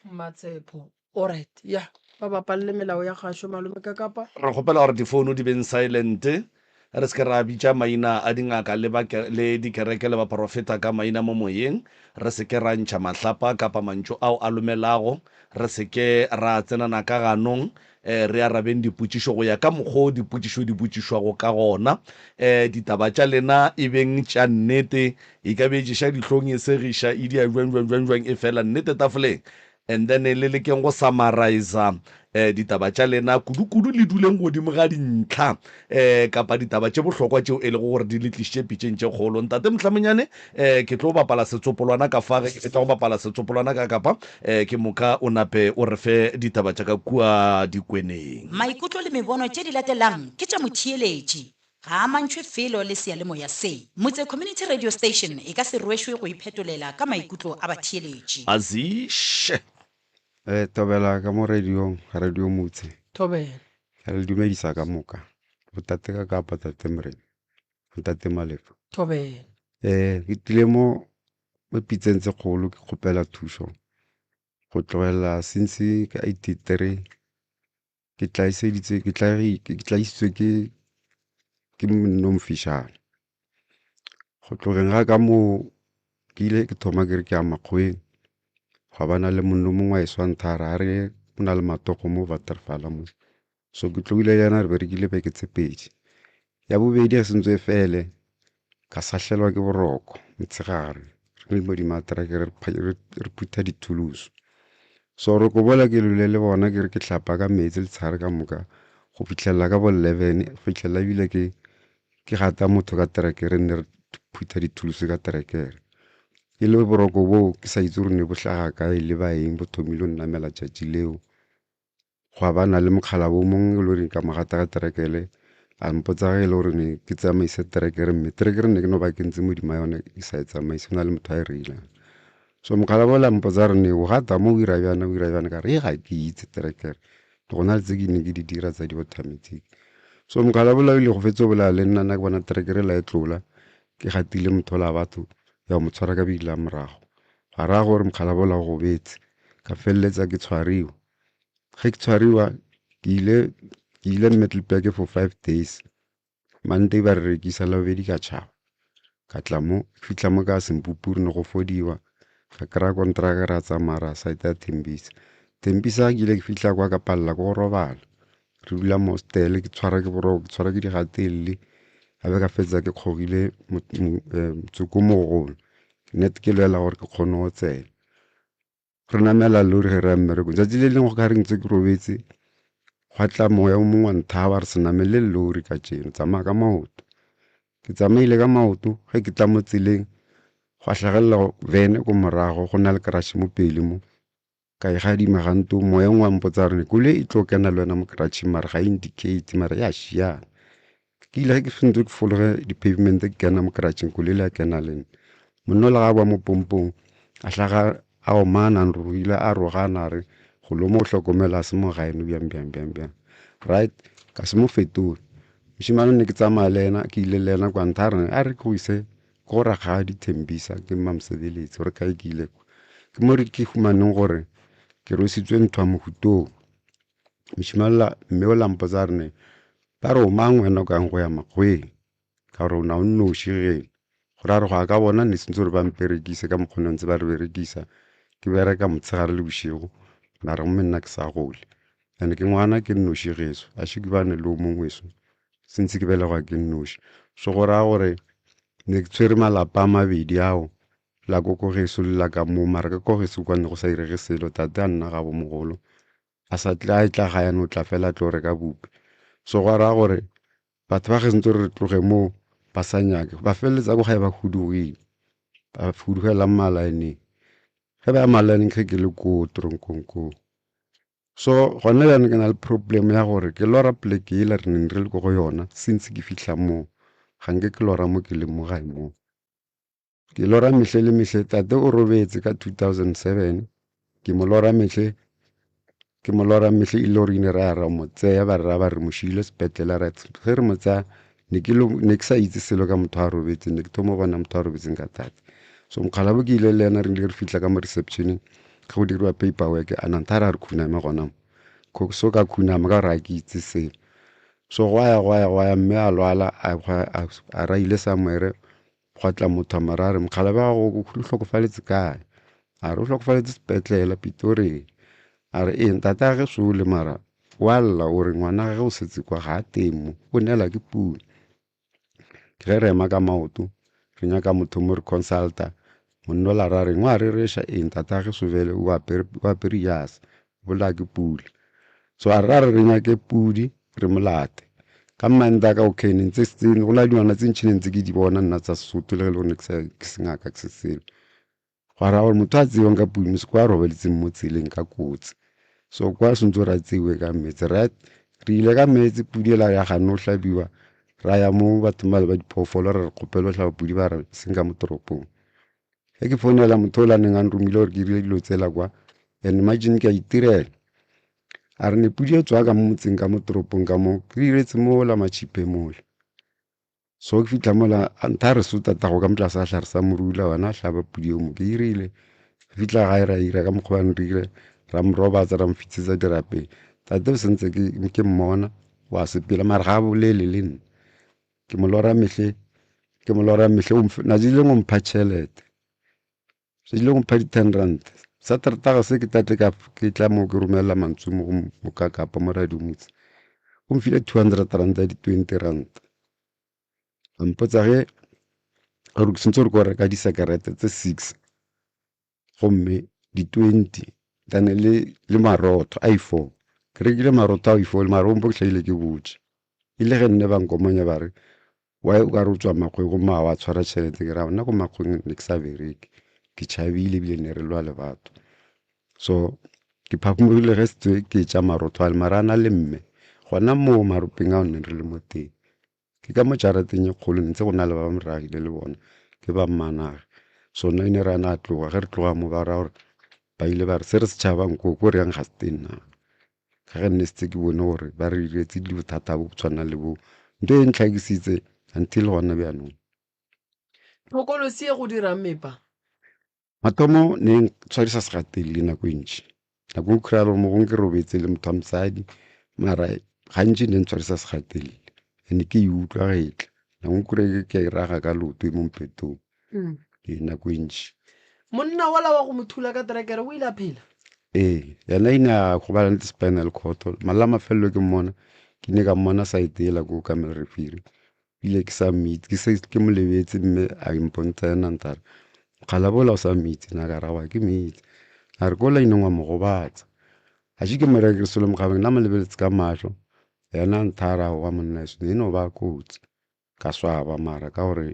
Matshepo alright ya ba bapalle melao ya kgašo malome ka kapa re kgopela gore difounu di beng silent re se ke ra bitša maina a dingaka le dikereke le baprofeta ka maina mo moyeng re se ke ra ntšha mahlapa kapa mantšu ao a lomelago re se ke ra tsenana ka ganong re arabeng dipotšišo go ya ka mokgwa dipotšišo di botšišwago ka gona ditaba tša lena e beng tša nnete e ka beešiša dihlong e segiša e dia jwang e fela nnete tafoleng and then le lekeng go summariza ditaba tša lena kudu le duleng godimo ga dintlha kapa ditaba tše bohlokwa tšeo e lego gore di le tlišitše pitšeng tše kgolo ntate mohlamenyane ke tlo bapala setsopolwana ka fage ke tla go bapala setsopolwana ka kapa ke moka o nape o re fe ditaba tša ka kua dikweneng maikutlo le mebono tše di latelang ke tša motheeletši ga a mantšhwe felo le seyalemoya se motse community radio station e ka se rwešwe go iphetolela ka maikutlo a batheeletši azishe tobela ka mo radio motse thobela ke le dumedisa ka moka botate ka kapa tate Moremi botate Malepa thobela ke tlile mo pitseng tse kgolo ke kgopela thušo go tlogela since ka 83 ke tlaisitswe ke Nomfishane go tlogeng ga ka mo ke ile ke thoma ke re ke a makgweng ga bana le monno mongwe a eswanthara a re o na le matoko mo Waterfala mo so ke tlogile yana re berekile beke tse pedi ya bobedi a sentse fele ka sahlelwa ke boroko motshegare re le mo dimaterake re phutha dithuluso so re ko bola ke lule le bona ke re ke tlhapa ka metsi le tshare ka moka go fitlhelela ka bo 11 fitlhelela bile ke gata motho ka terekere ne re phutha dithuluso ka terekere ke le boroko bo ke sa itse gore ne bo hlaga kae le baeng bo thomile o nnamela tšatši leo go bana le mokgala bo mongwe le gore ka magata ka terekele a mpotsa ge le gore ne ke tsamaise terekere mme terekere ne ke no ba ke ntse modima yone e sa e tsamaise na le motho a e reileng so mokgalabola mpotsa re ne o gata mo o ira bjana ka re ga ke itse terekere go na le tse ke ne ke di dira tsa di-automatic so mokgalabola o ile go fetse bola le nna ke bona terekere la e tlola ke gatile mothola batho ya mo tshwara ka bila morago ga raya gore mokgalabola go betse ka feleletsa ke tshwariwa ge ke tshwariwa ke ile Middelburg for 5 days Monday ba re rekisa Labobedi ka tšhaba ka tla mo fitlha mo ka Sempupuri ne go fodiwa ka kry-a kontraka ra tsamaya ra site ya Tembisa ke ile ke fitlha kwa ka palela ko go robala re dula mo hostel ke tshwara ke boroko ke tshwara ke digatelele a be ka fetsa ke kgogile motsoko mo golo net ke lwela gore ke kgone go tsela re namela lori ge re ya mmerekong tsatsi le leng go ka re ntse ke robetse gwa tla moya o mongwe wa nthaba re se namele lori ka tšeno tsamaya ka maoto ke tsamaile ka maoto ge ke tla mo tseleng gwa tlhagelela vene ko morago go na le crash mo pele mo ka e gadima ganto moya ngwe wa mpotsa rene kole e tlo kena le wena mo crashing mare ga indicate mare ya šiana ke ile ge ke fentse ke fologe di-pavement ke kena mo crashing kole le ya kena le nna monno le ga ba mo pompong a tlhaga a o mana nruile a rogana re go lo mo hlokomela se mo gaeno bjang right ka se mo fetole moshimane ne ke tsamaya le ena ke ile le ena kwa ntha rene a re ke go ise go raga di Tembisa ke Mamsebeletsi gore kae ke ile ke mo re ke humaneng gore ke rositswe ntho a mohutong moshimane mme o lampotsa rene ba re o mang wena ka go ya Makgweng ka gore o na o nnoši geno go ra re go a ka bona ne sentse gore ba mperekise ka mokgona ntse ba re berekisa ke bereka motshegare le bošego mare mme nna ke sa gole ande ke ngwana ke nnoši geso a se ke bane le o mongweso sentse ke belegwa ke nnoši so go raya gore ne ke tshwere malapa a mabedi ao la koko geso le la ka mo mare ka ko geso kwa ne go sa irege selo tate a nna ga bo mogolo a sa tla tla ga yana o tla fela tlo reka bupi so go raya gore batho ba ge sentse re tloge mo ba sa nyake ba feleletsa go ga ba hudugile ba hudugela mmalaeneng ge ba ya malaeneng ge ke le ko toronkong ko so gona bjane ke na le problem ya gore ke lora pleke ele re neng re le ko go yona since ke fitlha moo ga nke ke lora mo ke le mo gae moo ke lora mehle le mehle tate o robetse ka 2007 ke mo lora mehle e loring ra ya ra mo tseya ba re mošile sepetlele ra ge re mo tsaya ne ke sa itse selo ka motho a robetse ne ke thomo bona motho a robetseng ka tate so mokgalabo ke ile le ena re ile re fitlha ka mo receptioneng ge go diriwa paperwork a nanta ra re khuname gona so ka khunama ka gore a ke itse selo so go ya mme a lwala a raile somewhere gwa tla motho a mara a re mokgalabe ga go hlokofaletse kae a re o hlokofaletse sepetlele Pitori a re ntate a ge sole mara wa lla o re ngwana ge o setse kwa ga a temo o neela ke pula ke ge re ema ka maoto re nyaka motho mo re consulta monno la ra re ngwa re reša ntate a ge sobele o apere yas bola ke pula so a ra re nyake pudi re molate ka mmanta ka okay ne ntse se go la diwana tse ntšhine ntse ke di bona nna tsa Sesotho le le ke sengaka ke se selo go ra gore motho a tsewang ka pudi se kwa robeletseng mo tseleng ka kotsi so kwa sentse ra tsewe ka metsi right re ile ka metsi pudi la ya gano hlabiwa ra ya mo batho ba diphoofolo re kgopelo hlaba pudi ba re senga mo toropong ge ke founela motho o la neng a nromile gore ke rile dilo tsela kwa and imagine ke a itirela a re ne pudi e tswa ka mo motseng ka mo toropong ka mo ke diretse mo la matšhipe mole so ke fitlha mola ntha re sotatago ka motlasa a tlhare sa morula wana a hlaba pudi o mo ke irile fitlha gae ra ira ka mokgwa nrile ra mrobatsa ra mfitsetsa dirapeng tate o sentse ke mmona wa sepela mare ga bolele le nna ke mo lora mehle na di le ngompha tšhelete se di le ngompha di-10 rand sa tarataga se ke tate ke tla mo ke romela mantswe mo ka kapa mo radio motse o mfile 200 rand ya di 20 rand a mpotsa ge gore ke sentse gore ko reka disekerete tse 6 gomme di 20 tane le marotho a i4 ke rekile marotho a i4 le marompo ke tlhaile ke botse ile ge nne ba nkomanya ba re wa o ka re o tswa Makgweng go maa wa tshwara tšhelete ke ra nna ko Makgweng ne ke sa bereke ke tšhabile ebile ne re lwa le batho so ke phapomogile ge setse ke tša marotho a le marana le mme gona mo maropeng ao ne re le mo teng ke ka mo jarateng e kgolo ntse go na le ba moragile le bona ke ba mmanage sona ene re ana tloga ge re tloga mo ba ra gore ba ile ba re se re setšhabang ko re yang ga stena ka ge nne setse ke bone gore ba re diretse di bothata bo tshwana le bo nto e ntlhakisitse until gona bjanong. thokolosi e go dirang mepa mathomo ne tshwarisa segateli nako e ntši nako o kry-a gore mo gongwe ke robetse le motho wa mosadi mara gantši ne ntshwarisa segateli ande ke e utlwa ga etla nako o kry-a ke a iraga ka loto e mo mpetong nako e ntši. monna wala wa go mo thula ka terekere o ile a phela yena ine a gobala le spinal cord mala mafelelo ke mmona ke ne ka mmona site ela ko kamel refiri ile ke sa meet ke mo lebetse mme a impontsha yena ntare kgala bola o sa meet na ka rawa ke meet a re ko laineng wa mo gobatsa a ke mo reka ke solo mogabeng nna mo lebeletse ka mahlo yena nthara wa monna eso ne no ba kotsi ka swaba mara ka gore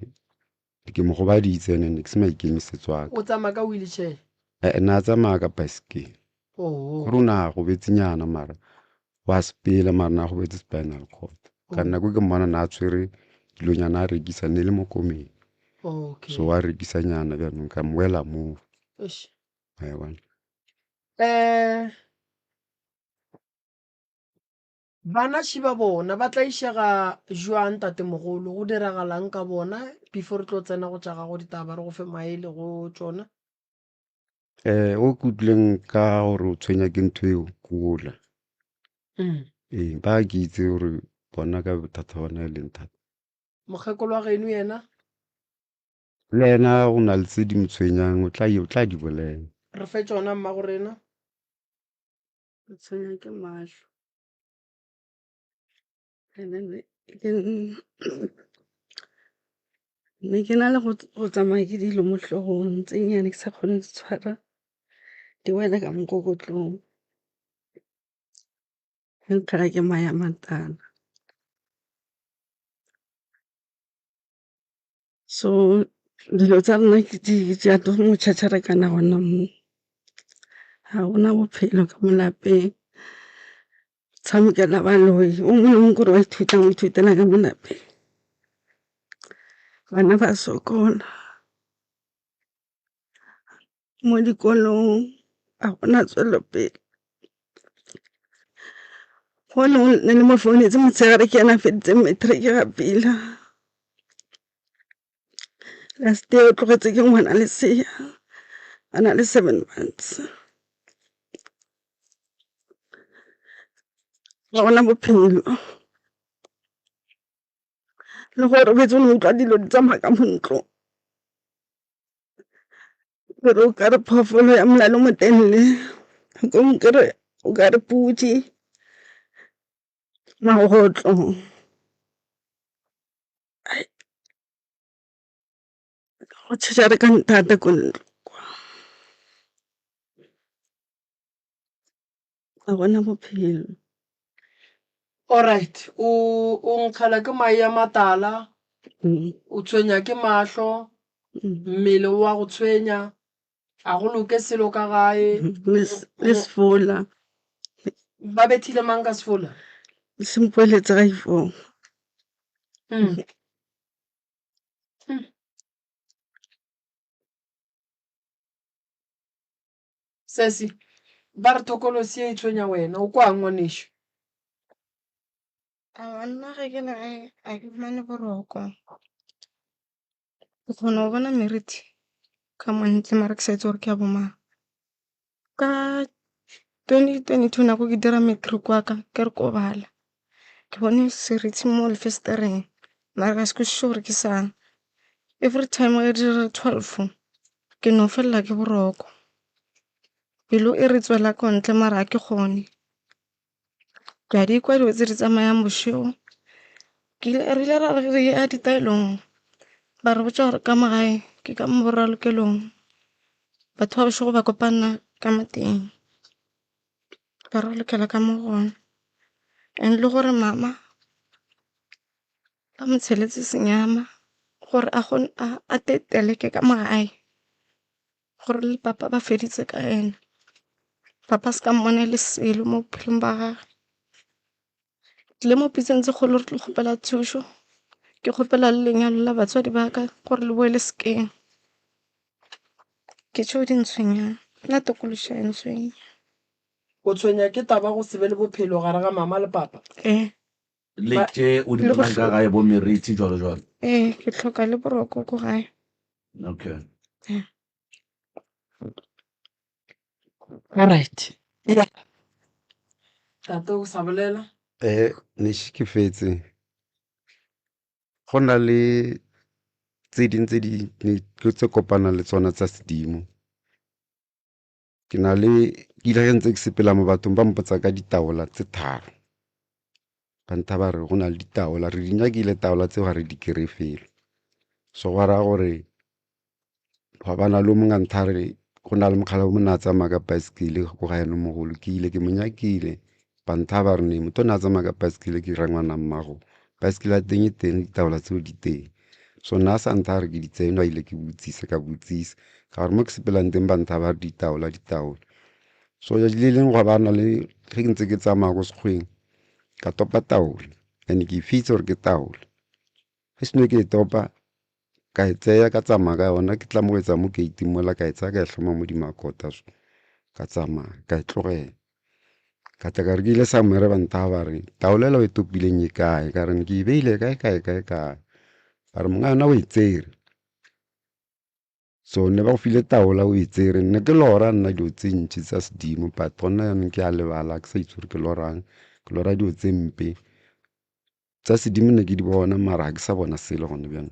ke mo gobaditse ene ke se maikemisetso a ka o tsamaya ka wheelchair na tsamaya ka baesekele gore o na go betsinyana mara wa sepela mara na go betse spinal cord ka nako ke mmona na a tshwere dilonyana a rekisa ne le mo komeng so wa rekisanyana bjanong ka moela moo bana šiba bona ba tla išega jwang tatemogolo go diragalang ka bona before re tlo tsena go tša gago ditaba re go fe maele go tsona o kutlwileng ka gore o tshwenya ke ntho eo kola ba ke itse gore bona ka bothata bona e leng thata mokgekolo wa geno yena le ena go na le tse di mo tshwenyang o tla di bolela re fe tsona mma go rena o tshwenya ke mahlo ne ke na le go tsamaya ke dilo mo tlhogong tse nyane ke sa kgone di tshwara di wela ka mokokotlong e nkgara ke maya matana so dilo tsa rona ke di a to mo tšhatšharekana gona mo ga gona bophelo ka mo lapeng tshamekela baloi o mongwe le mongwe kore wa ithutang o ithutela ka mo lapeng bana ba sokola mo dikolong a gona tswelopele go ne le mo founetse motshegare ke yana feditse matric ga pila last day o tlogetse ke ngwana lesea a na le 7 months ga gona bophelo le gore o betse o ne utlwa dilo di tsamaya ka mo ntlong gore o ka re phoofolo ya molalo mo telele kere o ka re pudi magotlo go tšhetša re ka nthata ko ntlo ga gona bophelo alright o nkgala ke mae a matala o tshwenya ke mahlo mmele wa go tshwenya a go loke selo ka gae le sefola ba bethile mang ka sefola sempoeletse ga ifong sesi ba re thokolosi e tshwenya wena o kwa ngwanešo nna ge ke le gae a ke fumane boroko ke kgona go bona meriti ka montle mara ke sa itse gore ke a bomang ka 2022 nako ke dira matric wa ka ke re ko bala ke bone seriti mo lefestereng mara ka se kwešiše gore ke sang every time ge dira 12 ke no felela ke boroko pelo e re tswela ko ntle mara ke kgone ke a di kwa dilo tse di tsamayang bošego re ile ra re ya ditaelong ba re botša gore ka magae ke ka mo boralokelong batho ba bošego ba kopana ka mateng ba ralokela ka mo gona and le gore mama ba mo tsheletse senyama gore a teteleke ka magae gore le papa ba feditse ka ene papa se ka mmone le selo mo bophelong ba gage le mo pitseng tse kgolo re tlo kgopela thušo ke kgopela le lenyalo la batswadi ba ka gore le boele sekeng ke tšeo di ntshwenyang nna tokološa e ntshwenya. o tshwenya ke taba go se be le bophelo gare ga mama le papa. le tše o di bonang ka gae bo meriti jalo. Ke tlhoka le boroko ko gae. Okay. Alright. Tate o sa bolela? Nešo ke fetse go na le tse ding tse kopana le tsona tsa sedimo. Ke ile ge ntse ke sepela mo bathong ba mpotsa ka ditaola tse tharo, ba ntha ba re go na le ditaola, re di nyakile taola tseo ga re di kry felo. So go raya gore go bana le mongwe ntha re go na le mokgala o mona a tsamaya ka baesekele go ga ene mogolo, ke ile ke mo nyakile ba ntha ba re ne motho o ne a tsamaya ka baesekele ke ra ngwana mmago baesekele a teng e teng ditaola tseo di teng. So nna sa ntha re ke di tseno a ile ke botsise ka gore mo ke sepelang teng ba ntha ba re ditaola. So ya le leng go bana le ge ke ntse ke tsamaya go sekgweng ka topa taola and ke fitse gore ke taola, ge seno ke e topa ka e tseya ka tsamaya ka yona ke tla mo etsa mo ke itimola ka e tsaya ka e hloma mo dimakota ka tsamaya ka e tlogela ka tla ka re ke ile sa mmere ba ntha ba re taolela o e topileng e kae, ka re ke e beile kae ba re monga yona o e tsere. So ne ba go file taola o e tsere, nne ke lora nna dio tse ntši tsa sedimo but gona yone ke a lebala ke sa itse gore ke lorang, ke lora dio tse mpe tsa sedimo ne ke di bona mara ga ke sa bona selo gone bjana.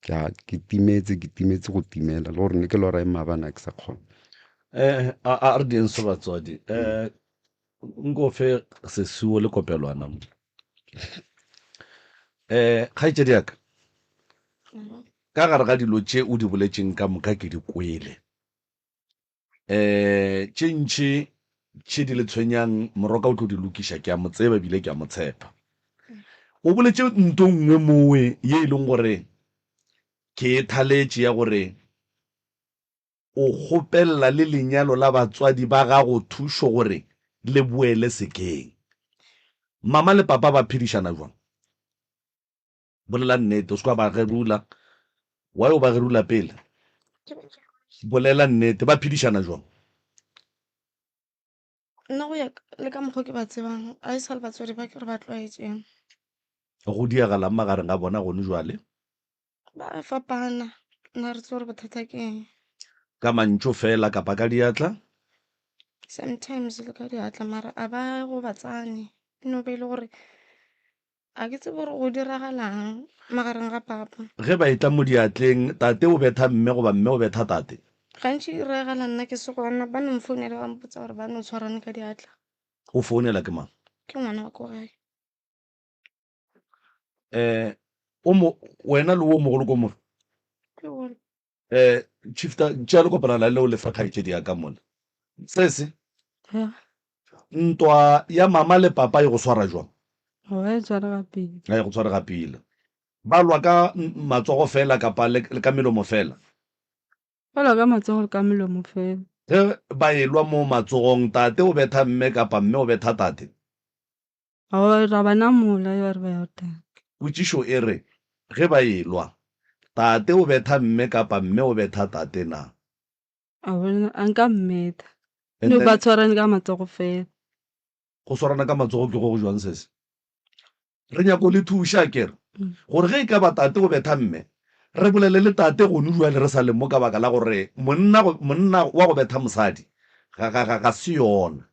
Ke timetse go timela le gore ne ke lora e maabane ke sa kgona. A re dienso batswadi nko fe sesuo le kopelwana kgaitsedi yaka ka gare ga dilo tše o di boletseng ka moka ke di kwele tše ntši tše di le tshwenyang moroka o tlo di lokiša ke a mo tseba bile ke a mo tshepa. O boletse nto nngwe mowe ye e leng gore ke e thaletše ya gore o kgopelela le lenyalo la batswadi ba gago thušo gore le boele sekeng. Mama le papa ba phedišana jwang? Bolela nnete o se kwa ba gerula wa yo ba gerula pele. Bolela nnete ba phedišana jwang? Nna go ya le ka mokgwa ke ba tsebang a e sa le batswadi ba ke re ba tlwaetseng. Go diagalang magareng ga bona gone jwale? Ba fapana, nna re tse gore bothata ke eng. Ka mantšo fela kapa ka diatla? Sometimes le ka diatla mara a ba go batsane eno be e le gore a ke tsebe gore go diragalang magareng ga papa. Ge ba etla mo diatleng tate o betha mme goba mme o betha tate? Gantši e regala nna ke se gona ba ne mfounela ba mpotsa gore ba ne tshwarane ka diatla. O founela ke mang? Ke ngwana wa ko gae. Wena le o mogolo ko mo Ke bona. Chiefta tšea le kopana la leo le fa kgaitšedi ya ka mona sese ntwa ya mama le papa e go swara jwang? e tshwara ga pele. Ga e go tshwara ga pele. Ba lwa ka matsogo fela kapa le ka melomo fela? Ba lwa ka matsogo le ka melomo fela. Ge ba e lwa mo matsogong tate o betha mme kapa mme o betha tate? Ra bana mola yo re ba ya tate. Potšišo e re ge ba e lwa tate o betha mme kapa mme o betha tate na? A nka mmetha. No ba tshwarane ka matsogo fela. Go swarana ka matsogo ke go go jwang sese? Re nyako le thuša kere gore ge e ka ba tate o betha mme re bolele le tate gone jwale re sa le mo ka baka la gore monna wa go betha mosadi ga se yona.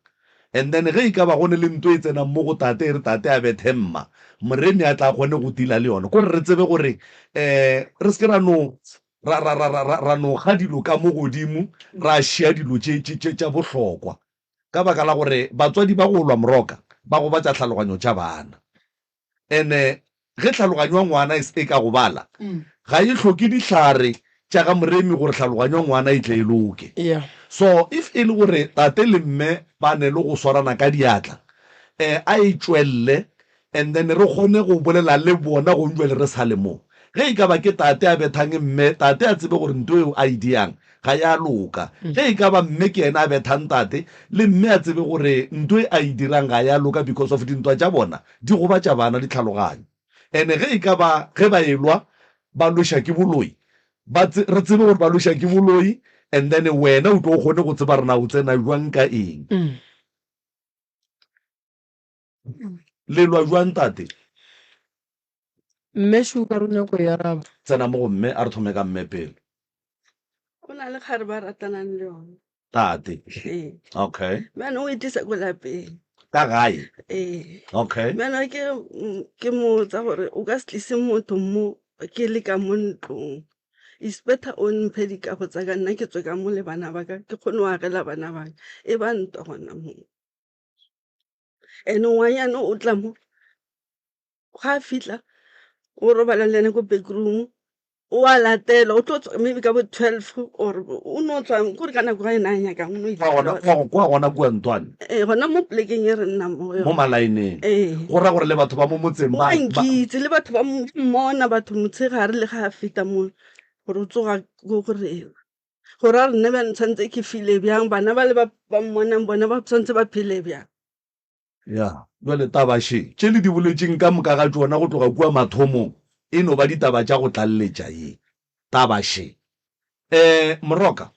And then ge e ka ba gone le ntho e tsenang mo go tate e re tate a bethe mma moreni a tla kgone go tila le yone kore re tsebe gore re seke ra no ga dilo ka mo godimo ra šia dilo tša bohlokwa ka baka la gore batswadi ba go lwa moroka ba go batša tlhaloganyo tša bana. And-e ge tlhaloganyo ya ngwana e ka go bala ga e hloke dihlare tša ga moremi gore tlhaloganyo ya ngwana e tle e loke. So if e le gore tate le mme ba ne le go swarana ka diatla a e tšwelele and then re kgone go bolela le bona go jwele re sa le mo. Ge e ka ba ke tate a bethang mme tate a tsebe gore ntho eo a e diang ga ya loka. Ge e ka ba mme ke ena a bethang tate le mme a tsebe gore ntho e a e dirang ga ya loka because of dintwa tša bona di gobatša bana ditlhaloganyo. And ge e ka ba ge ba elwa ba loša ke boloi re tsebe gore ba loša ke boloi and then wena o tlo kgone go tseba rena o tsena jwang ka eng le lwa jwang tate mme shuka re nyako ya raba tsena mo go mme a re thome ka mme pele go na le kgare ba ratanang le yone tate ee okay bjana o e tlisa ko lapeng ka gae ee okay bjana ke mo tsa gore o ka se tlise motho mo ke le ka mo ntlong is better o mphe dikago tsa ka nna ke tswe ka mo le bana ba ka ke kgone o agela bana ba ka e ba ntwa gona moo and ngwanyana o tla mo ga a fitlha o robala le ene ko backroom o a latela o tlo tswa maybe ka bo 12 or o no tswa kore ka nako ga e na nyakang o no kwa gona kua ntwane gona mo plekeng e re nna mo mo malaeneng ee go ra gore le batho ba mo motseng o a nkitse le batho ba mmona batho motshegare le ga a feta mo gore o tsoga ko gore gore a re nne ba ntshwantse ke file bjang bana ba le ba mmonang bona ba tshwantse ba phele bjang ya jwale tabashe tše le di boletseng ka moka ga tsona go tloga kua mathomong e no ba ditaba tša go tlalletša ye tabashe moroka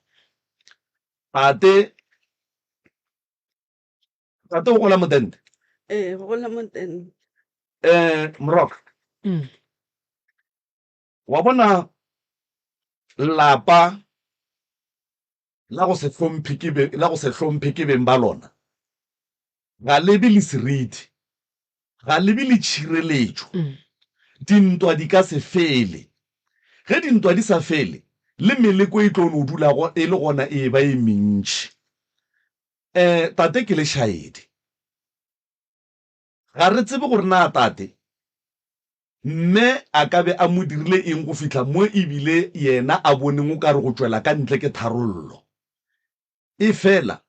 tate o gola motente ee go gola motente moroka wa bona lapa la go se hlomphe ke beng ba lona ga lebe le seriti ga lebe le tšhireletšo dintwa di ka se fele ge dintwa di sa fele le meleko e tlo no dulago e le gona e ba e mentši tate ke lešaedi ga re tsebe gore na tate mme a ka be a mo dirile eng go fitlha mo ebile yena a boneng o ka re go tswela ka ntle ke tharollo e fela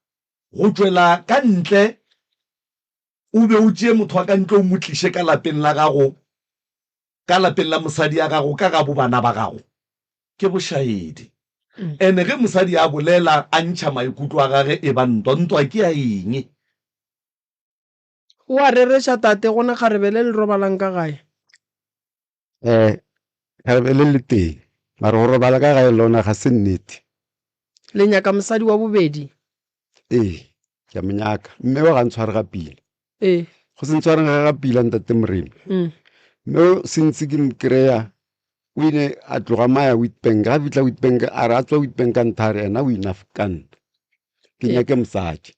go tswela ka ntle o be o tšee motho wa ka ntle o mo tliše ka lapeng la gago ka lapeng la mosadi ya gago ka ga bo bana ba gago ke bošaedi ene ge mosadi a bolela a ntšha maikutlo a gage e ba ntwa ke ya eng o a rereša tate gona kgarebele le robalang ka gae kgarebele le teng mare go robala ka gae lona ga se nnete le nyaka mosadi wa bobedi ee ke a monyaka mme o ga ntshware ga pila ee go se ntshwareng ga pila ntate moremi mme sentse ke mo kry-a o ine a tloga maya Witbank ga fitlha Witbank a re a tswa Witbank ka nthare ena o inafkan ke nyake mosadi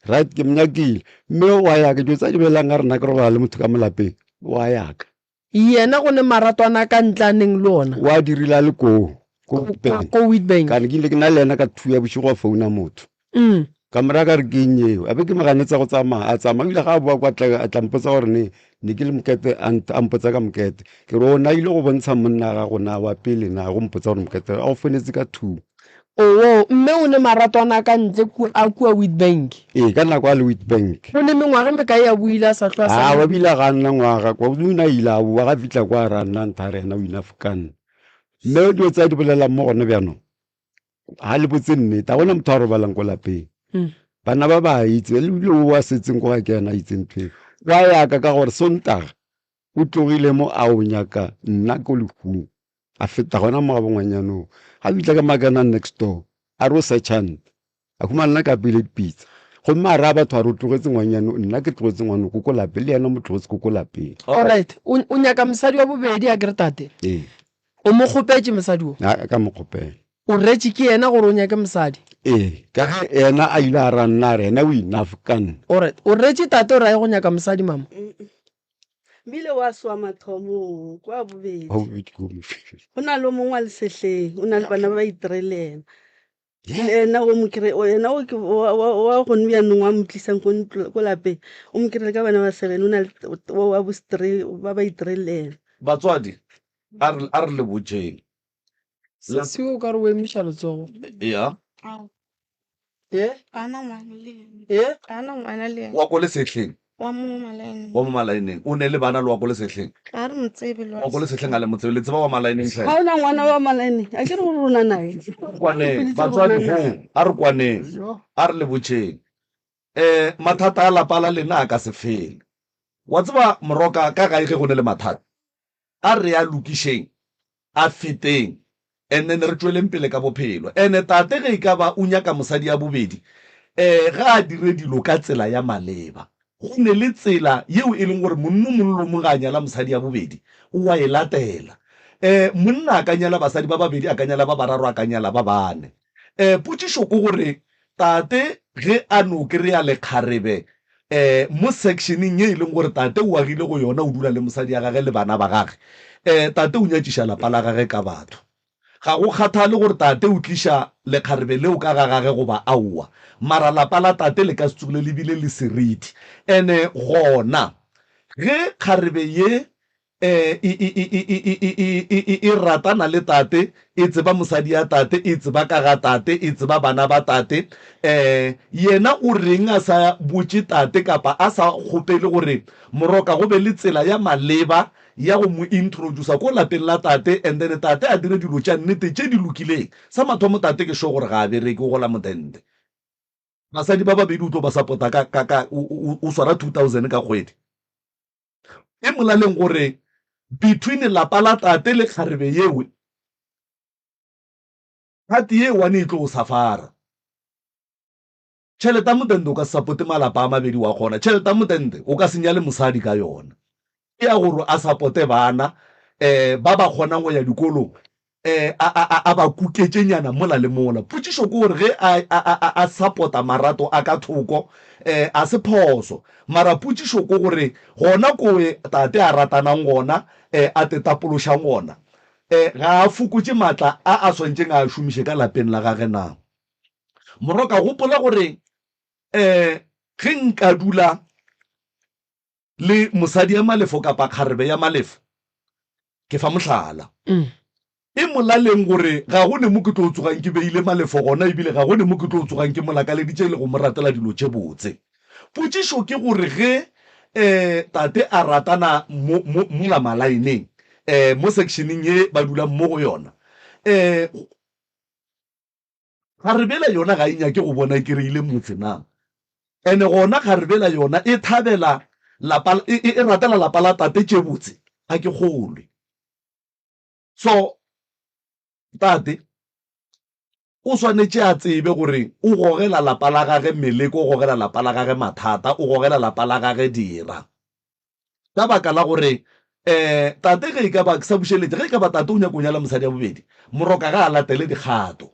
right ke monyakile mme wa yaka dio tsa di belang ga rena ke robala le motho ka molapeng wa yaka yena go ne maratwana ka ntlaneng le ona wa dirila le ko Witbank ka ne ke ile ke na le ena ka thuya bosigo a founa motho ka mora ka re ke nyeo a be ke maganetsa go tsamaya a tsamaya ile ga a boa kwa tla a tlampotsa gore ne ke le mokete a mpotsa ka mokete ke re o na ile go bontsha monna ga go na wa pele na go mpotsa gore mokete a o fonetse ka two mme o ne maratwana ka ntle a kua Witbank ee ka nako a le Witbank o ne mengwaga me ka ya buile a sa tlwa sa wa bila ga nna ngwaga kwa o na ile a bua ga fitla kwa ra nna nthare ena o inafkan mme dio tsa di bolela mo gone bjano ha le botse nnete a gona motho a robalang ko lapeng bana ba ba itse le bile o wa setseng go ga ke yana itseng phe wa yaka ka gore Sontaga o tlogile mo a o nyaka nna ko lekung a feta gona mo ga bongwanyanong ga bitla ka makana next door a re o searchant a khumana ka pele dipitsa go mma ra batho a re o tlogetse ngwanyano nna ke tlogetse ngwano ko ko lapeng le yena mo tlogetse ko ko lapeng alright o nyaka mosadi wa bobedi a kere tate o mo kgopetse mosadi o ka mo kgopela o retše ke yena gore o nyake mosadi ka ge ena a ile a ra nna re ena o inafkan alright o retše tate o rae go nyaka mosadi mama bile wa swa mathomo kwa bobedi go na le mongwe a lesetlheng o na le bana ba itirelena ena o mo kry ena wa gone bjanong wa mo tlisang ko lapeng o mo kry-le ka bana ba 7 o na le wa bo 3 ba ba itirelena batswadi a re le botseng se o ka re o emiša letsogo ya wa ko lesetlheng wa mo malaeneng o ne le bana le wa ko lesetlheng ga re motsebe wa ko lesetlheng a le motsebe le tseba wa malaeneng ga o na ngwana wa malaeneng a ke re gore rona nae kwaneng batswadi a re kwaneng a re le botseng mathata a lapa la lena a ka se fele wa tseba moroka ka gae ge go ne le mathata a re a lokišeng a feteng and then re tsweleng pele ka bophelo. And tate ge e ka ba o nyaka mosadi ya bobedi ga a dire dilo ka tsela ya maleba, go ne le tsela yeo e leng gore monno mollo mo ga a nyala mosadi ya bobedi o wa e latela. Monna a ka nyala basadi ba babedi, a ka nyala ba bararo, a ka nyala ba bane. Potšišo ko gore tate ge a no kry-a lekgarebe mo sectioneng ye e leng gore tate o agile go yona, o dula le mosadi ya gage le bana ba gage, tate o nyatšiša lapa la gage ka batho. Ga go kgathale gore tate o tliša lekgarebe leo ka ga gage goba aowa, mara lapa la tate le ka se tsogile lebile le seriti. And gona ge kgarebe ye e ratana le tate, e tseba mosadi ya tate, e tseba ka ga tate, e tseba bana ba tate, yena o reng a sa botse tate kapa a sa kgopele gore moroka go be le tsela ya maleba ya go mo introduce ko lapeng la tate, and then tate a dire dilo tša nnete tše di lokileng. Sa mathomo tate ke sho gore ga a bereke go la modende. Basadi ba babedi o tlo ba support-a o swara 2000 ka kgwedi. E molaleng gore between lapa la tate le kgarebe yewe, hati ye wane e tlo go safara. Tšhelete ya modende o ka support malapa a mabedi wa kgona, tšhelete ya modende o ka senya le mosadi ka yona. E ya gore a supporte bana ba ba kgonang go ya dikolong, a ba kuketšenyana mola le mola. Potšišo ke gore ge a supporta marato a ka thoko a se phoso, mara potšišo ke gore gona koe tate a ratanang gona, a tetapološang gona, ga a fokotše maatla a swantšeng a šomiše ka lapeng la gage na. Moroka gopola gore ge nka dula le mosadi ya malefo kapa kgarebe ya malefo, ke fa mohlala e molaleng gore ga go ne mo ke tlo tsogang ke beile malefo gona, ebile ga go ne mo ke tlo tsogang ke molakaleditše le go mo ratela dilo tše botse. Potšišo ke gore ge tate a ratana mola malaeneng, mo sectioneng ye ba dulang mo go yona, kgarebela yona ga e nyake go bona ke reile motse na. And gona kgarebela yona e thabela lapa, e ratela lapa la tate tše botse, ga ke kgolwe. So tate o swanetše a tsebe gore o gogela lapa la gage meleko, o gogela lapa la gage mathata, o gogela lapa la gage dira, ka baka la gore tate ge e ka ba sa bušeletše, ge e ka ba tate o nyako nyala mosadi ya bobedi, moroka ga a latele dikgato.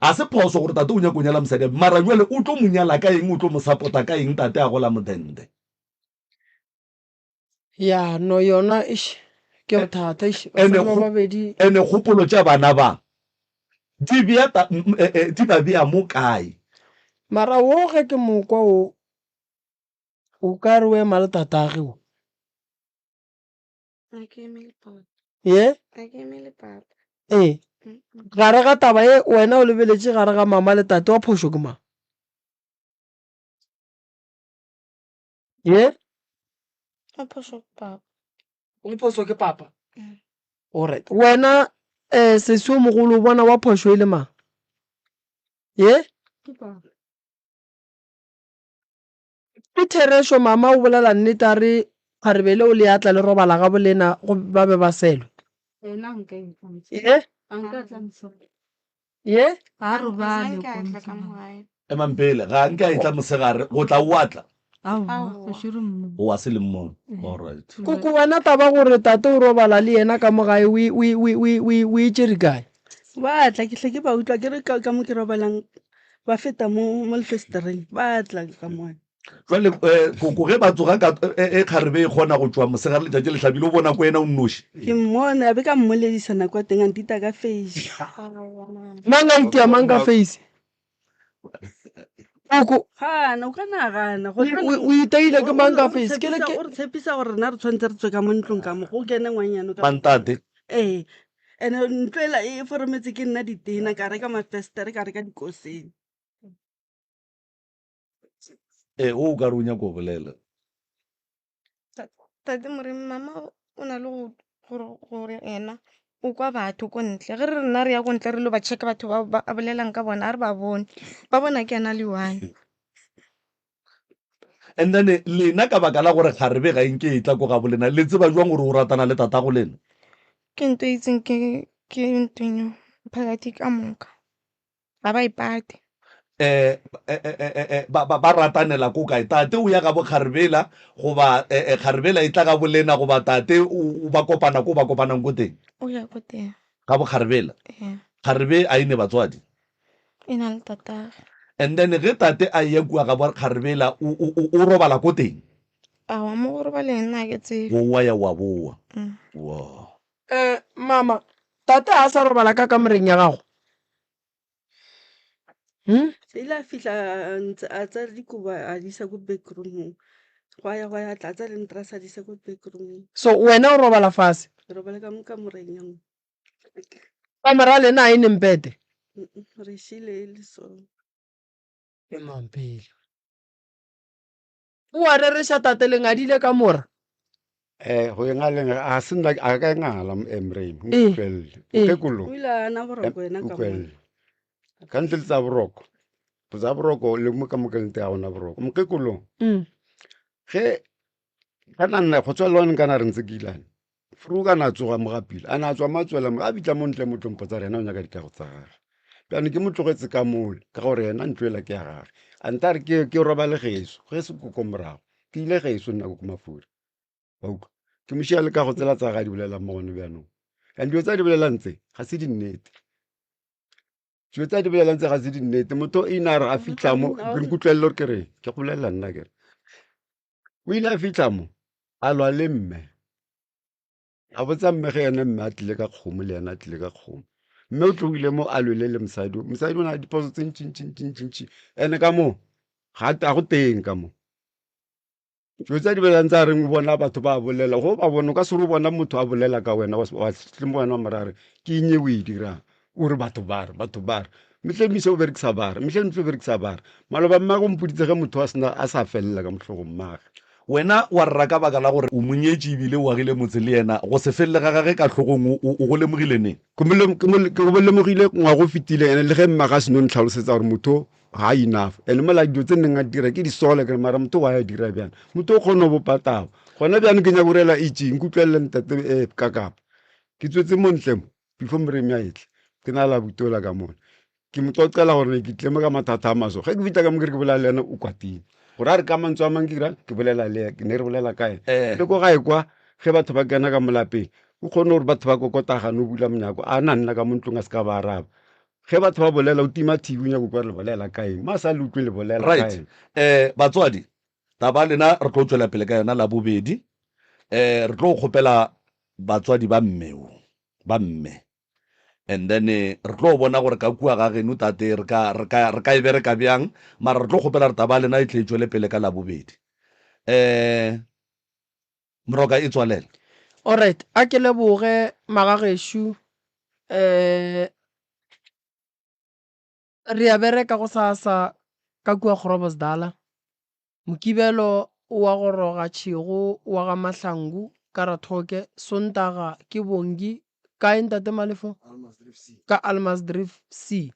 A se phoso gore tate o nyako nyala mosadi ya bobedi, mara jwale o tlo mo nyala ka eng, o tlo mo support-a ka eng tate a gola modende. ya no yona ke bothata babedi. Ene kgopolo tša bana ba di ba bea mo kae, mara wo ge ke mokwa o ka re o ema le tatage o ye gare ga taba ye wena o lebeletše gare ga mama le tate, wa phošo ke mang? Ye o phošo ke papa. Alright, wena sesi o mogolo o bona wa phošo e le mang? Ye ke Thereso mama o bolela nnete a re kgarebele o le atla le robala ga bolena ba be ba selwe. Ye emampele ga nke a etla mosegare go tla o atla o a se le mmone. Alright, koko wena taba gore tate o robala le yena ka mo gae o e tšere kae? ba tla ke hle ke ba utlwa ke re ka mo ke robalang ba feta mo lefestereng, ba tla ka mone. jwale koko ge ba tsoga kgarebe e kgona go tšwa mosegare letšatši le tlhabile o bona ko ena o nnoši, Ke mmone a be ka mmoledisana kwa teng a ntita ka face. mang a itia mang ka face? Koko Gana o ka nagana o itaile ke mang ka face? Ke o re tshepisa gore rena re tshwanetse re tswe ka mo ntlong ka mo go kene ngwanyano ka mantate. ene ntlo ela e forometse ke nna ditena ka reka mafestere ka reka dikoseng. O ka re o nyako bolela tate Moremi, mama o na le gore ena o kwa batho ko ntle, ge re rena re ya ko ntle re lo ba check batho ba a bolelang ka bona a re ba bone ba bona ke ena le one. and then lena ka baka la gore kgarebe ga nke e tla ko ga bolena le tseba jwang gore o ratana le tatago lena? Ke ntho e itseng ke ntwenyo phakathi ka moka ga ba ipate ba ratanela ko kae tate o ya ka bo Kgaribela goba Kgaribela e tla ka bolena goba tate o ba kopana ko ba kopanang ko teng o ya ko teng ka bo Kgaribela Kgaribe a ine batswadi e na le tatagwe and then ge tate a ya kua ka bo Kgaribela o robala ko teng a wa mo gore ba le nna ke tsebe wa ya wa boa wow mama tate a sa robala ka kamoreng ya gago se ile a fitlha ntse a tsa dikoba a di isa ko backroomong go ya tla tsa le ntra sa di isa ko backroomong so wena o robala fase re robala ka mo kamoreng ya mo kamera le na e neng pete re shile le so e mampele o a reresha tate le ngadile ka mora go e ngaleng a se nna a ka ngala emrame utlwelle mokekolo o ile a na boroko wena ka mo utlwelle ka ntle le tsa boroko tsa boroko le mo ka mokelente ga gona boroko mokekolo ge kana nna go tswa lone kana re ntse ke ilane fru kana tsoga mo gapile a na tswa matswela a bitla mo ntle mo tlompo tsa rena o nyaka dikago tsa gage peane ke mo tlogetse ka mole ka gore yena ntloela ke ya gage a nta re ke robale geso ge se koko morago ke ile geso nna ko mafura auka ke mošia le ka go tsela tsa ga di bolelang mo gone bjanong and dilo tsa di bolelang tse ga se dinnete dilo tsa di bolelang tse ga se dinnete motho e ina re a fitlha mo ke nkutlwelele gore ke re ke go bolelela nna kere o ile a fitlha mo a lwa le mme a botsa mme ge ene mme a tlile ka kgomo le ena a tlile ka kgomo mme o tlogile mo a lwele le mosadi o na le diposo tse ntšintšintšintšintši ene ka mo ga go teng ka mo dilo tsa di bolelang tsa reng o bona batho ba bolela go ba bona o ka se re o bona motho a bolela ka wena wa tle mo wena wa morare ke eng e o e dirang o re batho ba re metlhe mise o berekisa bare metlhe ntse o berekisa bare maloba mma go mpoditse ge motho a sa felela ka motlhogong mmage wena wa rra ka baka la gore o monyetše ebile o agile motse le yena go se felele ga gage ka tlhogong o go lemogile neng ke go lemogile ngwa go fetile ene le ge mma ga seno ntlhalosetsa gore motho ga enough and mola dilo tse neng a dira ke disole kere mara motho wa ya dira bjana motho o kgone go bopatao gona bjane ke nya borela etseng nkutlwelele ntate kakapa ke tswetse mo ntle mo before moremi a etle ke na la butola ka mone ke mo tlocela gore ke tlemo ka mathata a maso ge ke fitlha ka mo kere ke bolela le ena o kwatile gore a re ka mantswe a mang kera ke bolela le ke ne re bolela kae le ko gae kwa ge batho ba kena ka molapeng o kgone gore batho ba kokotagane o bula monyako a na nna ka mo ntlong a se ka ba araba ge batho ba bolela o tima tv o nyako kwa le bolela kae ma sa le utlwe le bolela right batswadi taba lena re tlo tswela pele ka yona la bobedi re tlo kgopela batswadi ba mme and then re tlo bona gore ka kua ga geno tate re ka e bereka bjang mara re tlo kgopela re taba lena e tle tswele pele ka la bobedi moroka e tswalela alright a ke leboge magageshu re a bereka go sasa ka kua Groblersdal mokibelo wa go roga tšhego wa ga mahlangu ka rathoke sontaga ke bongi ka ntate malefo ka Almasdrift C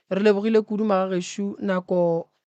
re lebogile kudu magageshu nako